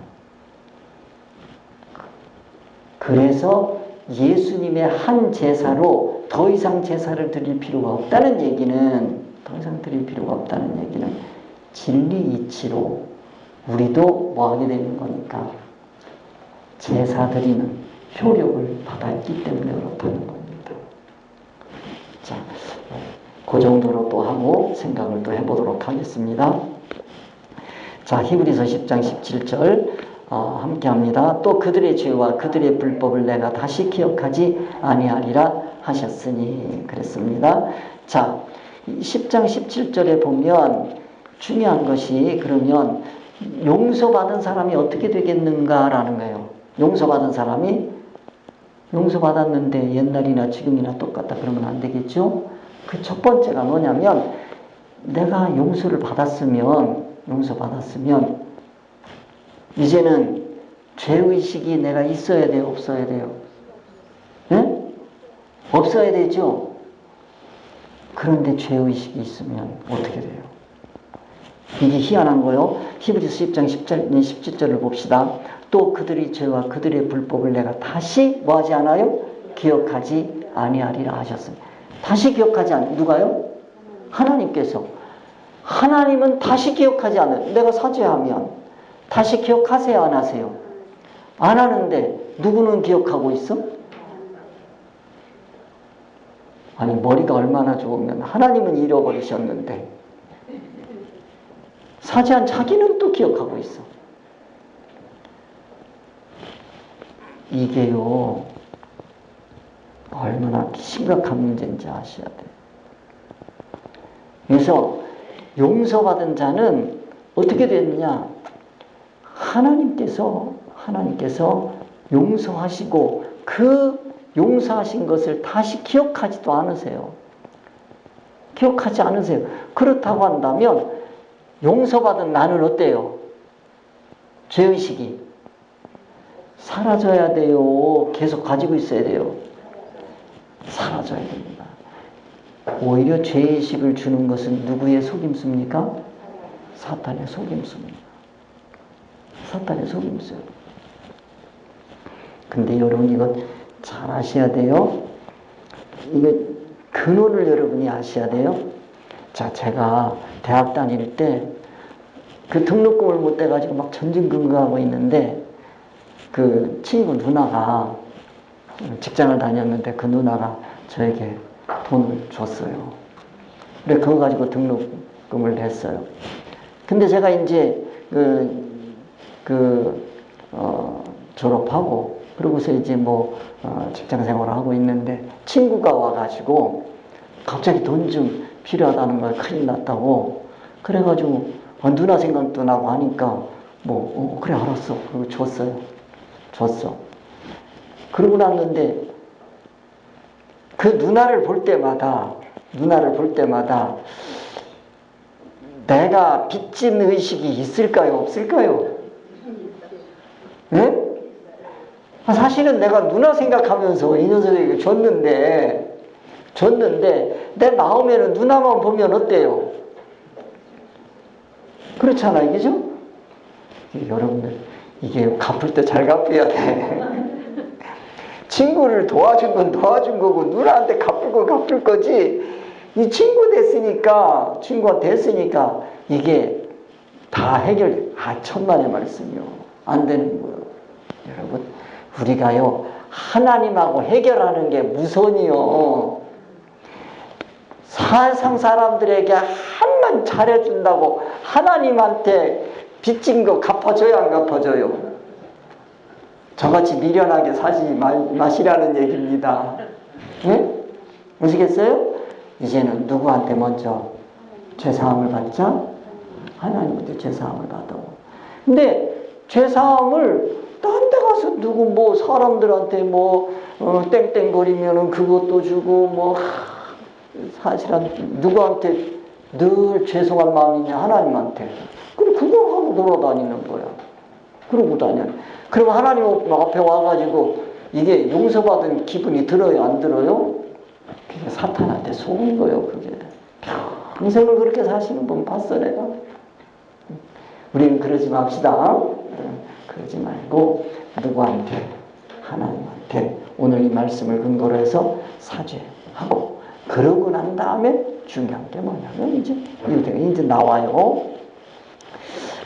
그래서 예수님의 한 제사로 더 이상 제사를 드릴 필요가 없다는 얘기는, 더 이상 드릴 필요가 없다는 얘기는 진리 이치로 우리도 뭐 하게 되는 거니까 제사 드리는 효력을 받았기 때문에 그렇다는 겁니다. 자, 그 정도로 또 하고 생각을 또 해보도록 하겠습니다. 자, 히브리서 10장 17절 함께 합니다. 또 그들의 죄와 그들의 불법을 내가 다시 기억하지 아니하리라 하셨으니 그랬습니다. 자, 10장 17절에 보면 중요한 것이, 그러면 용서받은 사람이 어떻게 되겠는가라는 거예요. 용서받은 사람이, 용서받았는데 옛날이나 지금이나 똑같다 그러면 안 되겠죠? 그 첫 번째가 뭐냐면, 내가 용서받았으면 이제는 죄의식이 내가 있어야 돼요, 없어야 돼요? 네? 없어야 되죠? 그런데 죄의식이 있으면 어떻게 돼요? 이게 희한한 거요. 히브리서 10장 17절을 봅시다. 또 그들의 죄와 그들의 불법을 내가 다시 뭐하지 않아요? 기억하지 아니하리라 하셨습니다. 다시 기억하지 않아요. 누가요? 하나님께서. 하나님은 다시 기억하지 않아요. 내가 사죄하면 다시 기억하세요, 안 하세요? 안 하는데 누구는 기억하고 있어? 아니, 머리가 얼마나 좋으면 하나님은 잃어버리셨는데 사죄한 자기는 또 기억하고 있어. 이게요, 얼마나 심각한 문제인지 아셔야 돼요. 그래서 용서받은 자는 어떻게 됐느냐? 하나님께서 용서하시고 그 용서하신 것을 다시 기억하지도 않으세요. 기억하지 않으세요. 그렇다고 한다면 용서받은 나는 어때요? 죄의식이 사라져야 돼요? 계속 가지고 있어야 돼요? 사라져야 됩니다. 오히려 죄의식을 주는 것은 누구의 속임수입니까? 사탄의 속임수입니다. 사탄의 속임수. 근데 여러분 이건 잘 아셔야 돼요. 이거 근원을 여러분이 아셔야 돼요. 자, 제가 대학 다닐 때 그 등록금을 못 떼가지고 막 전전긍긍하고 있는데 그 친구 누나가 직장을 다녔는데 그 누나가 저에게 돈을 줬어요. 그래 그거 가지고 등록금을 냈어요. 근데 제가 이제 졸업하고 그러고서 이제 직장 생활을 하고 있는데 친구가 와가지고 갑자기 돈 좀 필요하다는 거야. 큰일 났다고. 그래가지고 누나 생각도 나고 하니까 그래 알았어. 그리고 줬어. 그러고 났는데 그 누나를 볼 때마다 내가 빚진 의식이 있을까요? 없을까요? 네? 사실은 내가 누나 생각하면서 이 녀석에게 줬는데 내 마음에는 누나만 보면 어때요? 그렇잖아요. 그죠? 여러분들 이게 갚을 때 잘 갚아야 돼. 친구를 도와준 건 도와준 거고 누나한테 갚을 거지. 이 친구한테 했으니까 이게 다 천만의 말씀이요. 안 되는 거예요. 여러분 우리가요 하나님하고 해결하는 게 무선이요. 세상 사람들에게 한번 잘해준다고 하나님한테 빚진 거 갚아줘야 안 갚아줘요? 저같이 미련하게 사지 마시라는 얘기입니다. 네? 아시겠어요? 이제는 누구한테 먼저 죄사함을 받자? 하나님한테 죄사함을 받아. 근데 죄사함을 딴 데 가서 사람들한테 땡땡거리면은 그것도 주고 사실은 누구한테 늘 죄송한 마음이냐? 하나님한테. 그럼 그걸 하고 돌아다니는 거야. 그러고 다녀. 그럼 하나님 앞에 와가지고 이게 용서받은 기분이 들어요? 안 들어요? 그게 사탄한테 속은 거예요. 그게. 평생을 그렇게 사시는 분 봤어 내가. 우리는 그러지 맙시다. 그러지 말고 누구한테? 하나님한테 오늘 이 말씀을 근거로 해서 사죄하고 그러고 난 다음에 중요한 게 뭐냐면 이제 나와요.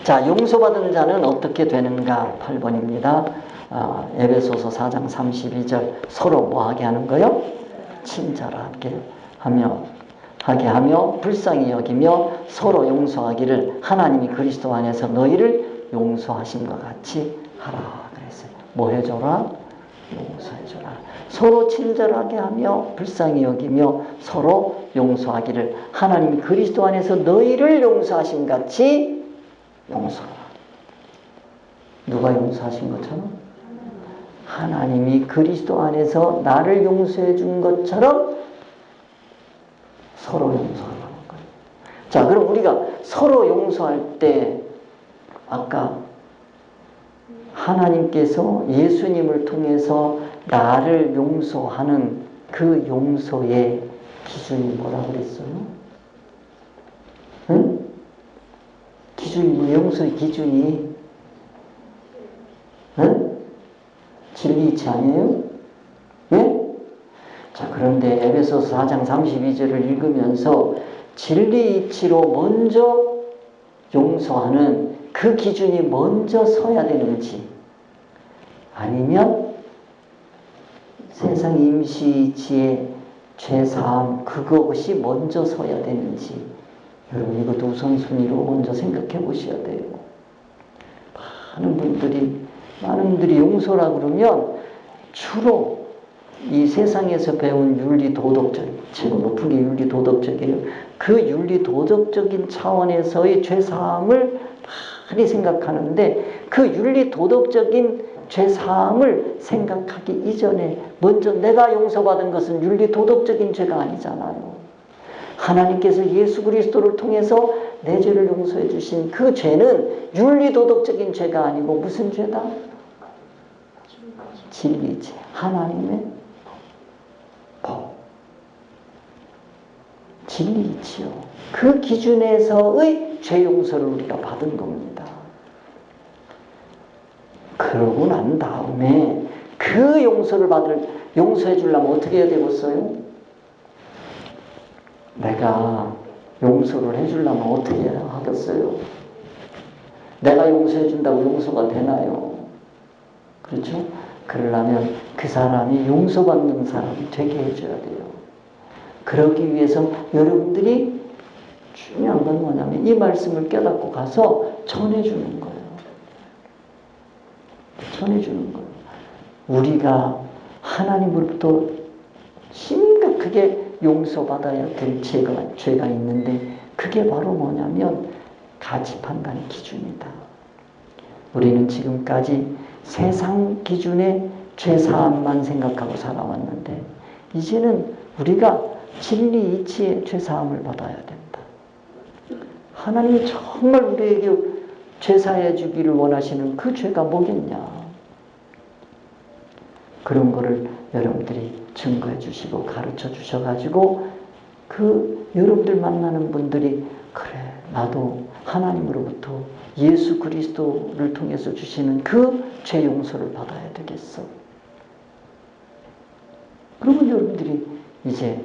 자, 용서받은 자는 어떻게 되는가? 8번입니다. 에베소서 4장 32절 서로 뭐하게 하는 거요? 친절하게 하며 불쌍히 여기며 서로 용서하기를 하나님이 그리스도 안에서 너희를 용서하신 것 같이 하라 그랬어요. 뭐 해줘라? 용서해줘라. 서로 친절하게 하며 불쌍히 여기며 서로 용서하기를 하나님이 그리스도 안에서 너희를 용서하신 같이 용서하라. 누가 용서하신 것처럼? 하나님이 그리스도 안에서 나를 용서해 준 것처럼 서로 용서하라는 거예요. 자, 그럼 우리가 서로 용서할 때 아까 하나님께서 예수님을 통해서 나를 용서하는 그 용서의 기준이 뭐라 그랬어요? 응? 용서의 기준이 응? 진리이치 아니에요? 네? 자, 그런데 에베소서 4장 32절을 읽으면서 진리이치로 먼저 용서하는 그 기준이 먼저 서야 되는지 아니면 세상 임시이치의 죄사함 그것이 먼저 서야 되는지 여러분 이것도 우선순위로 먼저 생각해 보셔야 돼요. 많은 분들이 용서라 그러면 주로 이 세상에서 배운 윤리 도덕적, 최고 높은 게 윤리 도덕적이에요. 그 윤리 도덕적인 차원에서의 죄사함을 많이 생각하는데 그 윤리 도덕적인 죄사함을 생각하기 이전에 먼저 내가 용서받은 것은 윤리 도덕적인 죄가 아니잖아요. 하나님께서 예수 그리스도를 통해서 내 죄를 용서해 주신 그 죄는 윤리 도덕적인 죄가 아니고 무슨 죄다? 진리죄. 하나님의 법. 진리이지요. 그 기준에서의 죄 용서를 우리가 받은 겁니다. 그러고 난 다음에 그 용서해 주려면 어떻게 해야 되겠어요? 내가 용서를 해주려면 어떻게 하겠어요? 내가 용서해 준다고 용서가 되나요? 그렇죠? 그러려면 그 사람이 용서받는 사람이 되게 해줘야 돼요. 그러기 위해서 여러분들이 중요한 건 뭐냐면 이 말씀을 깨닫고 가서 전해주는 거예요. 전해주는 거예요. 우리가 하나님으로부터 심각하게 용서받아야 될 죄가 있는데 그게 바로 뭐냐면 가치 판단의 기준이다. 우리는 지금까지 세상 기준의 죄사함만 생각하고 살아왔는데 이제는 우리가 진리 이치의 죄사함을 받아야 된다. 하나님이 정말 우리에게 죄사해 주기를 원하시는 그 죄가 뭐겠냐. 그런 거를 여러분들이 증거해 주시고 가르쳐 주셔가지고 그 여러분들 만나는 분들이 그래 나도 하나님으로부터 예수 그리스도를 통해서 주시는 그 죄 용서를 받아야 되겠어. 그러면 여러분들이 이제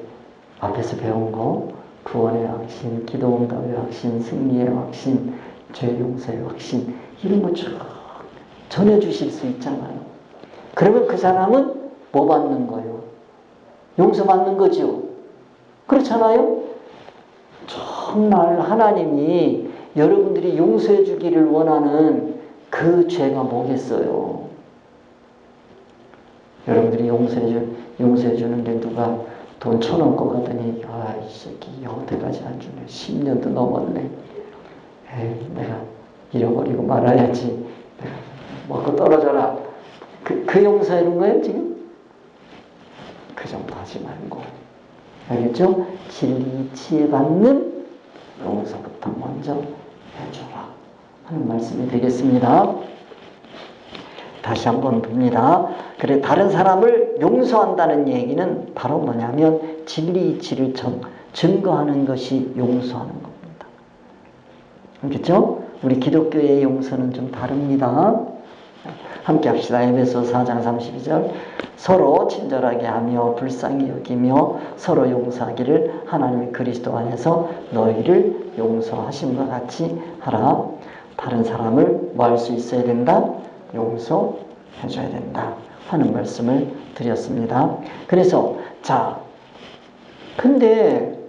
앞에서 배운 거 구원의 확신, 기도 응답의 확신, 승리의 확신, 죄 용서의 확신 이런 거 쭉 전해 주실 수 있잖아요. 그러면 그 사람은 뭐 받는 거예요? 용서받는 거죠. 그렇잖아요? 정말 하나님이 여러분들이 용서해 주기를 원하는 그 죄가 뭐겠어요? 여러분들이 용서해 주는데 누가 돈 1,000원 꿔가더니 이 새끼 여태까지 안 주네. 10년도 넘었네. 에이, 내가 잃어버리고 말아야지. 내가 먹고 떨어져라. 그 용서하는 거예요, 지금? 그 정도 하지 말고. 알겠죠? 진리 치해받는 용서부터 먼저 해줘라. 하는 말씀이 되겠습니다. 다시 한번 봅니다. 그래, 다른 사람을 용서한다는 얘기는 바로 뭐냐면 진리 이치를 증거하는 것이 용서하는 겁니다. 알겠죠? 우리 기독교의 용서는 좀 다릅니다. 함께 합시다. 에베소 4장 32절 서로 친절하게 하며 불쌍히 여기며 서로 용서하기를 하나님의 그리스도 안에서 너희를 용서하심과 같이 하라. 다른 사람을 뭐 할 수 있어야 된다? 용서해줘야 된다 하는 말씀을 드렸습니다. 그래서 근데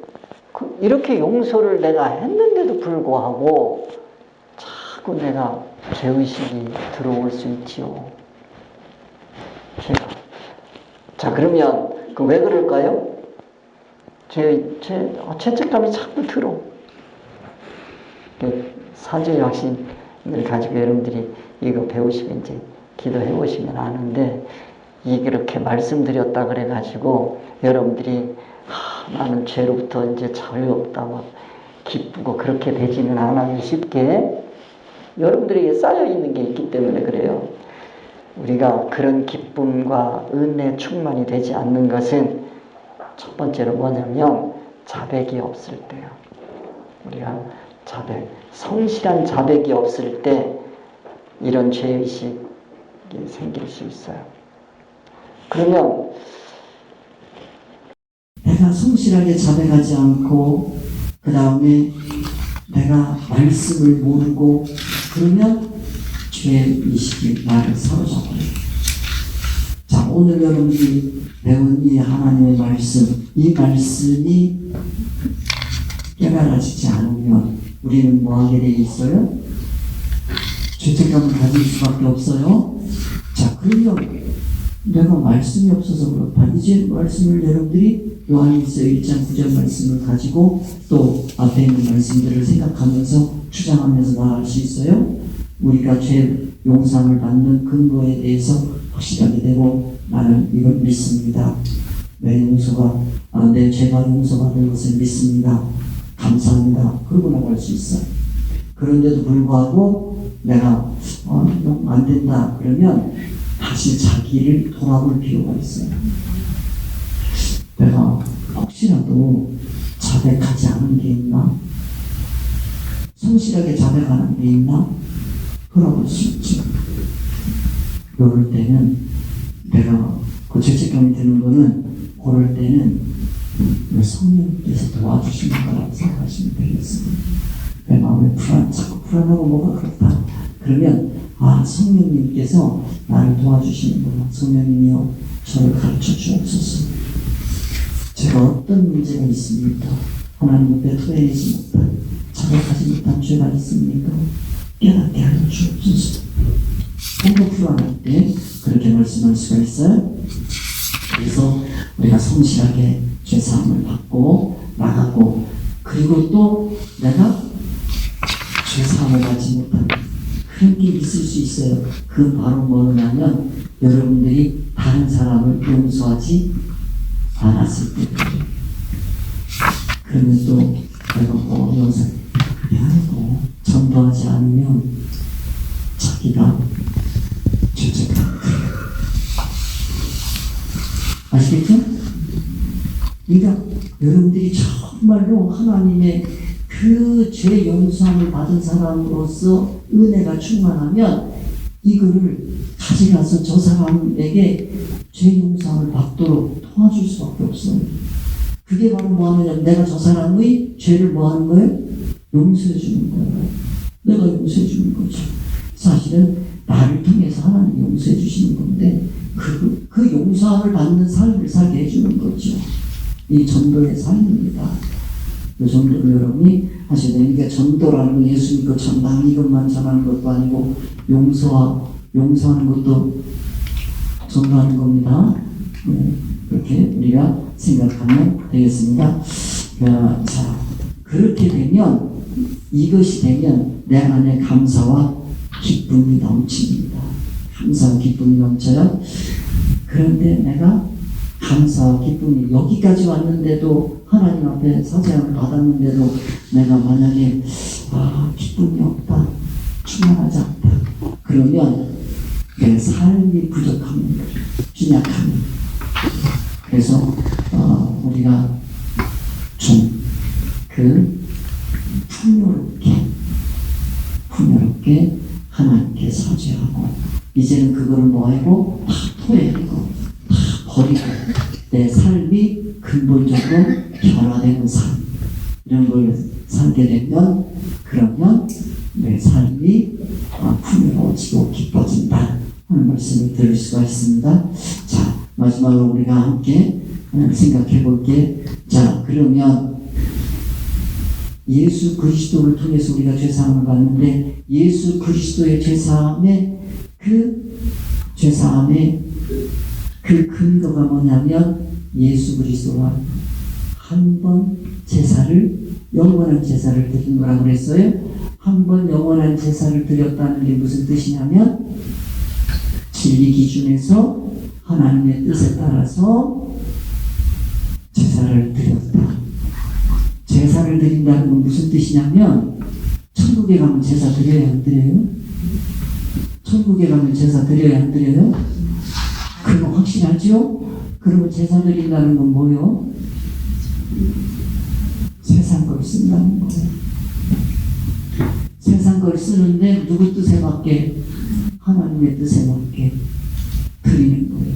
이렇게 용서를 내가 했는데도 불구하고 자꾸 내가 죄의식이 들어올 수 있지요. 그러면 왜 그럴까요? 죄책감이 자꾸 들어. 사죄의 확신을 가지고 여러분들이 이거 배우시면 이제 기도해 보시면 아는데 이렇게 말씀드렸다 그래가지고 여러분들이 나는 죄로부터 이제 자유롭다 막 기쁘고 그렇게 되지는 않아요. 쉽게 여러분들에게 쌓여 있는 게 있기 때문에 그래요. 우리가 그런 기쁨과 은혜 충만이 되지 않는 것은 첫 번째로 뭐냐면 자백이 없을 때요. 우리가 성실한 자백이 없을 때 이런 죄의식이 생길 수 있어요. 그러면 내가 성실하게 자백하지 않고 그 다음에 내가 말씀을 모르고 그러면 죄의식이 나를 사로잡아요. 오늘 여러분이 배운 이 하나님의 말씀, 이 말씀이 깨달아지지 않으면 우리는 뭐 하게 돼 있어요? 죄책감을 가질 수밖에 없어요. 그러면 내가 말씀이 없어서 그렇다. 이제 말씀을 여러분들이 요한일서 1장 9절 말씀을 가지고 또 앞에 있는 말씀들을 생각하면서 주장하면서 나아갈 수 있어요. 우리가 죄 용서를 받는 근거에 대해서 확실하게 되고 나는 이걸 믿습니다. 내 죄가 용서받은 것을 믿습니다. 감사합니다. 그러고 나갈 수 있어. 그런데도 불구하고 내가 안 된다 그러면 다시 자기를 돌아볼 필요가 있어요. 내가 혹시라도 자백하지 않은 게 있나? 성실하게 자백하는 게 있나? 돌아볼 수 있죠. 그럴 때는 내가 그 죄책감이 드는 거는 그럴 때는 성령께서 도와주시는 거라고 생각하시면 되겠습니다. 내 마음이 자꾸 불안하고 뭐가 그렇다. 그러면 성령님께서 나를 도와주시는구나. 성령님이여 저를 가르쳐 주옵소서. 제가 어떤 문제가 있습니까? 하나님 앞에 토해내지 못한 자백하지 못한 죄가 있습니까? 깨닫게 하여 주옵소서. 뭔가 불안할 때 그렇게 말씀할 수가 있어요. 그래서 우리가 성실하게 죄사함을 받고 나가고, 그리고 또 내가 죄사함을 받지 못한 그런 게 있을 수 있어요. 그 바로 뭐냐면 여러분들이 다른 사람을 용서하지 않았을 때, 그러면 또 내가 용서 미안하고 전도하지 않으면 자기가 죄책감 아시겠죠? 그러니까 여러분들이 정말로 하나님의 그 죄 용서함을 받은 사람으로서 은혜가 충만하면 이거를 가져가서 저 사람에게 죄 용서함을 받도록 도와줄 수밖에 없어요. 그게 바로 뭐하느냐, 내가 저 사람의 죄를 뭐하는 거예요? 용서해 주는 거예요. 내가 용서해 주는 거죠. 사실은 나를 통해서 하나님이 용서해 주시는 건데 그 용서함을 받는 삶을 살게 해주는 거죠. 이 전도의 삶입니다. 그 전도를 여러분이 하셔야 돼요. 그러니까 전도라는 건 예수 믿고 전당 이것만 전하는 것도 아니고 용서하는 것도 전도하는 겁니다. 그렇게 우리가 생각하면 되겠습니다. 자, 그렇게 되면, 이것이 되면 내 안에 감사와 기쁨이 넘칩니다. 감사와 기쁨이 넘쳐요. 그런데 내가 감사와 기쁨이 여기까지 왔는데도, 하나님 앞에 사죄함을 받았는데도 내가 만약에 기쁨이 없다, 충만하지 않다, 그러면 내 삶이 부족합니다. 빈약합니다. 그래서 우리가 좀 풍요롭게 하나님께 사죄하고, 이제는 그거를 뭐하고 다 토해내고 다 버리고 내 삶이 근본적으로 변화되는 삶, 이런 걸 살게 되면, 그러면 내 삶이 풍요로워지고 기뻐진다 하는 말씀을 드릴 수가 있습니다. 자, 마지막으로 우리가 함께 생각해 볼게. 자, 그러면 예수 그리스도를 통해서 우리가 죄사함을 받는데, 예수 그리스도의 죄사함의 그 근거가 뭐냐면, 예수 그리스도가 한 번 영원한 제사를 드린 거라고 그랬어요. 한 번 영원한 제사를 드렸다는 게 무슨 뜻이냐면, 진리 기준에서 하나님의 뜻에 따라서 제사를 드렸다. 제사를 드린다는 건 무슨 뜻이냐면, 천국에 가면 제사 드려야 안 드려요? 천국에 가면 제사 드려야 안 드려요? 그거 확실하죠? 그리고 제사 드린다는 건 뭐요? 세상 걸 쓴다는 거예요. 세상 걸 쓰는데 누구 뜻에 맞게? 하나님의 뜻에 맞게 드리는 거예요.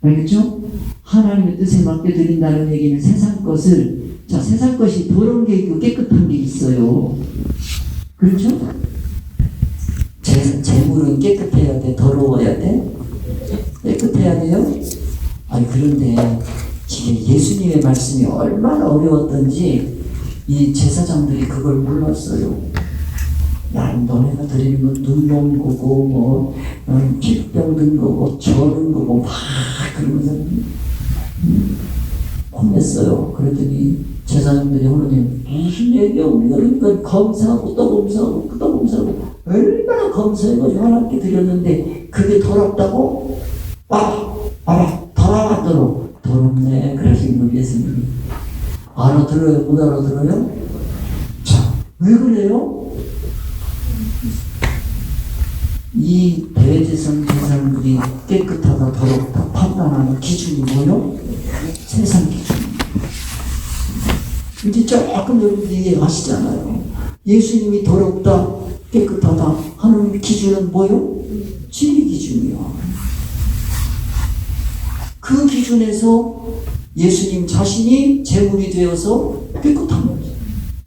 알겠죠? 하나님의 뜻에 맞게 드린다는 얘기는 세상 것이 더러운 게 있고 깨끗한 게 있어요. 그렇죠? 재물은 깨끗해야 돼? 더러워야 돼? 깨끗해야 돼요? 그런데 이게 예수님의 말씀이 얼마나 어려웠던지 이 제사장들이 그걸 몰랐어요. 야, 너네가 드리는 건 눈먼 거고, 뭐, 피부병 든 거고, 저는 거고, 막, 그러면서, 혼냈어요. 그랬더니, 제사장들이 하나님, 무슨 얘기야? 우리가 그러니까 검사하고 또 검사하고 또 검사하고, 얼마나 검사해가지고 하나님께 드렸는데, 그게 더럽다고? 더러워. 더럽네. 그러시는 예수님이. 알아들어요? 못 알아들어요? 자, 왜 그래요? 이 대제사장 제사장들이 깨끗하다 더럽다 판단하는 기준이 뭐요? 세상 기준. 이제 조금 여러분들이 아시잖아요. 예수님이 더럽다 깨끗하다 하는 기준은 뭐요? 진리 기준이요. 그 기준에서 예수님 자신이 제물이 되어서 깨끗한 거죠.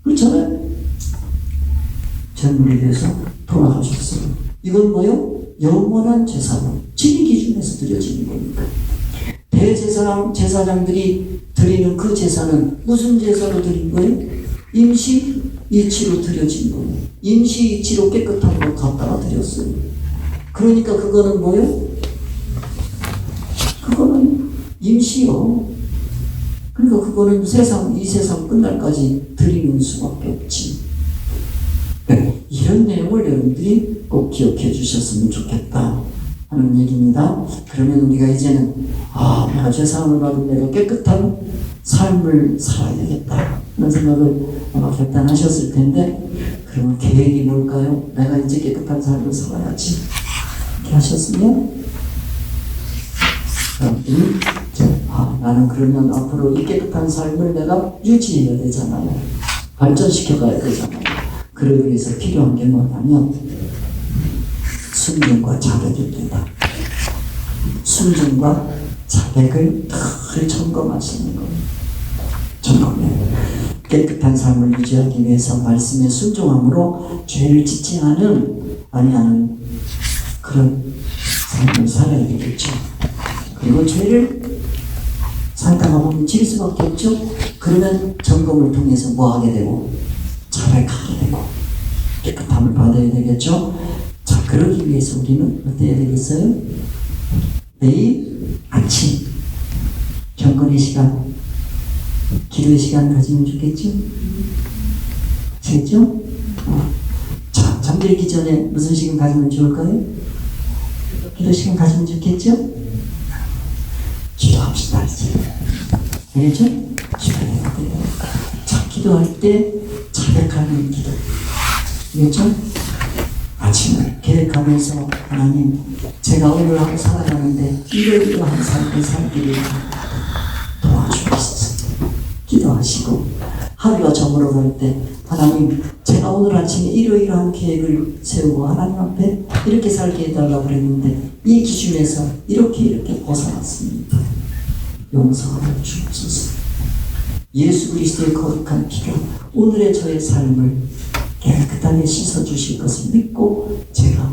그렇잖아요. 제물이 되어서 돌아가셨어요. 이건 뭐요? 영원한 제사로 진리 기준에서 드려지는 겁니다. 대제사장, 제사장들이 드리는 그 제사는 무슨 제사로 드린 거예요? 임시 이치로 드려진 거예요. 임시 이치로 깨끗한 걸 갖다가 드렸어요. 그러니까 그거는 뭐예요? 그거는 임시요. 그러니까 그거는 이 세상 끝날까지 드리는 수밖에 없지. 이런 내용을 여러분들이 꼭 기억해 주셨으면 좋겠다 하는 얘기입니다. 그러면 우리가 이제는 내가 죄사함을 받은 내가 깨끗한 삶을 살아야 되겠다 하는 생각을 아마 결단하셨을 텐데, 그러면 계획이 뭘까요? 내가 이제 깨끗한 삶을 살아야지 이렇게 하셨으면 나는 그러면 앞으로 이 깨끗한 삶을 내가 유지해야 되잖아요. 발전시켜 가야 되잖아요. 그러기 위해서 필요한 게 뭐냐면 순종과 자백입니다. 순종과 자백을 늘 점검하시는 거예요. 점검해요. 깨끗한 삶을 유지하기 위해서 말씀에 순종함으로 죄를 짓지 아니하는 그런 삶을 살아야 되겠죠. 그리고 죄를 살다가 보면 질 수밖에 없죠. 그러면 점검을 통해서 뭐 하게 되고 자백하게 되고 깨끗함을 받아야 되겠죠. 자, 그러기 위해서 우리는 어떻게 해야 되겠어요? 매일 아침 경건의 시간, 기도의 시간 가지면 좋겠죠? 됐죠? 자, 잠들기 전에 무슨 시간 가지면 좋을까요? 기도 시간 가지면 좋겠죠? 기도합시다, 이제. 알겠죠? 기도해야 돼요. 자, 기도할 때 자백하는 기도. 알겠죠? 아침을 계획하면서 하나님, 제가 오늘 하고 살아가는데 이러이러한 삶을 살기를 도와주옵소서. 기도하시고, 하루가 저물어갈 때 하나님, 제가 오늘 아침에 이러이러한 계획을 세우고 하나님 앞에 이렇게 살게 해달라고 그랬는데 이 기준에서 이렇게 벗어났습니다. 용서하여 주옵소서. 예수 그리스도의 거룩한 피가 오늘의 저의 삶을 깨끗하게 씻어주실 것을 믿고 제가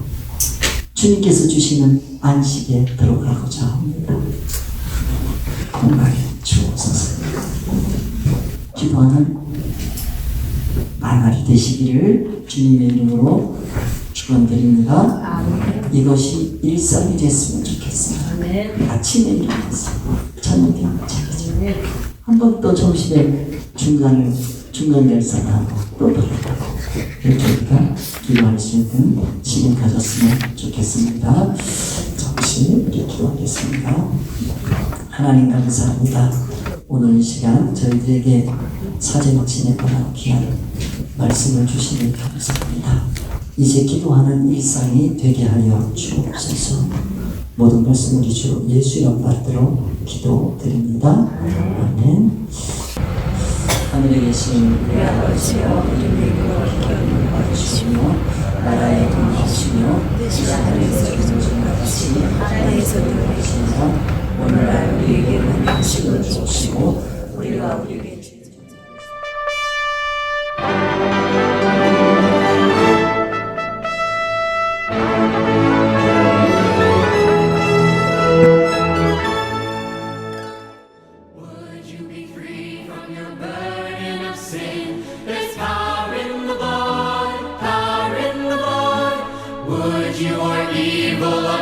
주님께서 주시는 안식에 들어가고자 합니다. 건강해 주옵소서. 기도하는 나날이 되시기를 주님의 이름으로 축원드립니다. 이것이 일상이 됐으면 좋겠어요. 아침에 일어나서 저녁에 자기죠. 한 번 또 점심에 중간 결산하고 또 돌아가고 이렇게 우리가 기도할 수 있는 시간 가졌으면 좋겠습니다. 잠시 이렇게 기도하겠습니다. 하나님 감사합니다. 오늘 이 시간 저희들에게 사제목 지내거나 귀한 말씀을 주시니 감사합니다. 이제 기도하는 일상이 되게 하여 주옵소서. 모든 말씀 우리 주 예수 이름 받들어 기도드립니다. 아멘. 하늘에 계신 우리 아버지여, 이름으로 기도를 받으시며 나라의 공하시며 뜻이 하늘에서 이루어진 같이 땅에서도 이루어지며 오늘날 우리에게 음식을 주시고 우리가 우리에게 There's power in the blood, power in the you are evil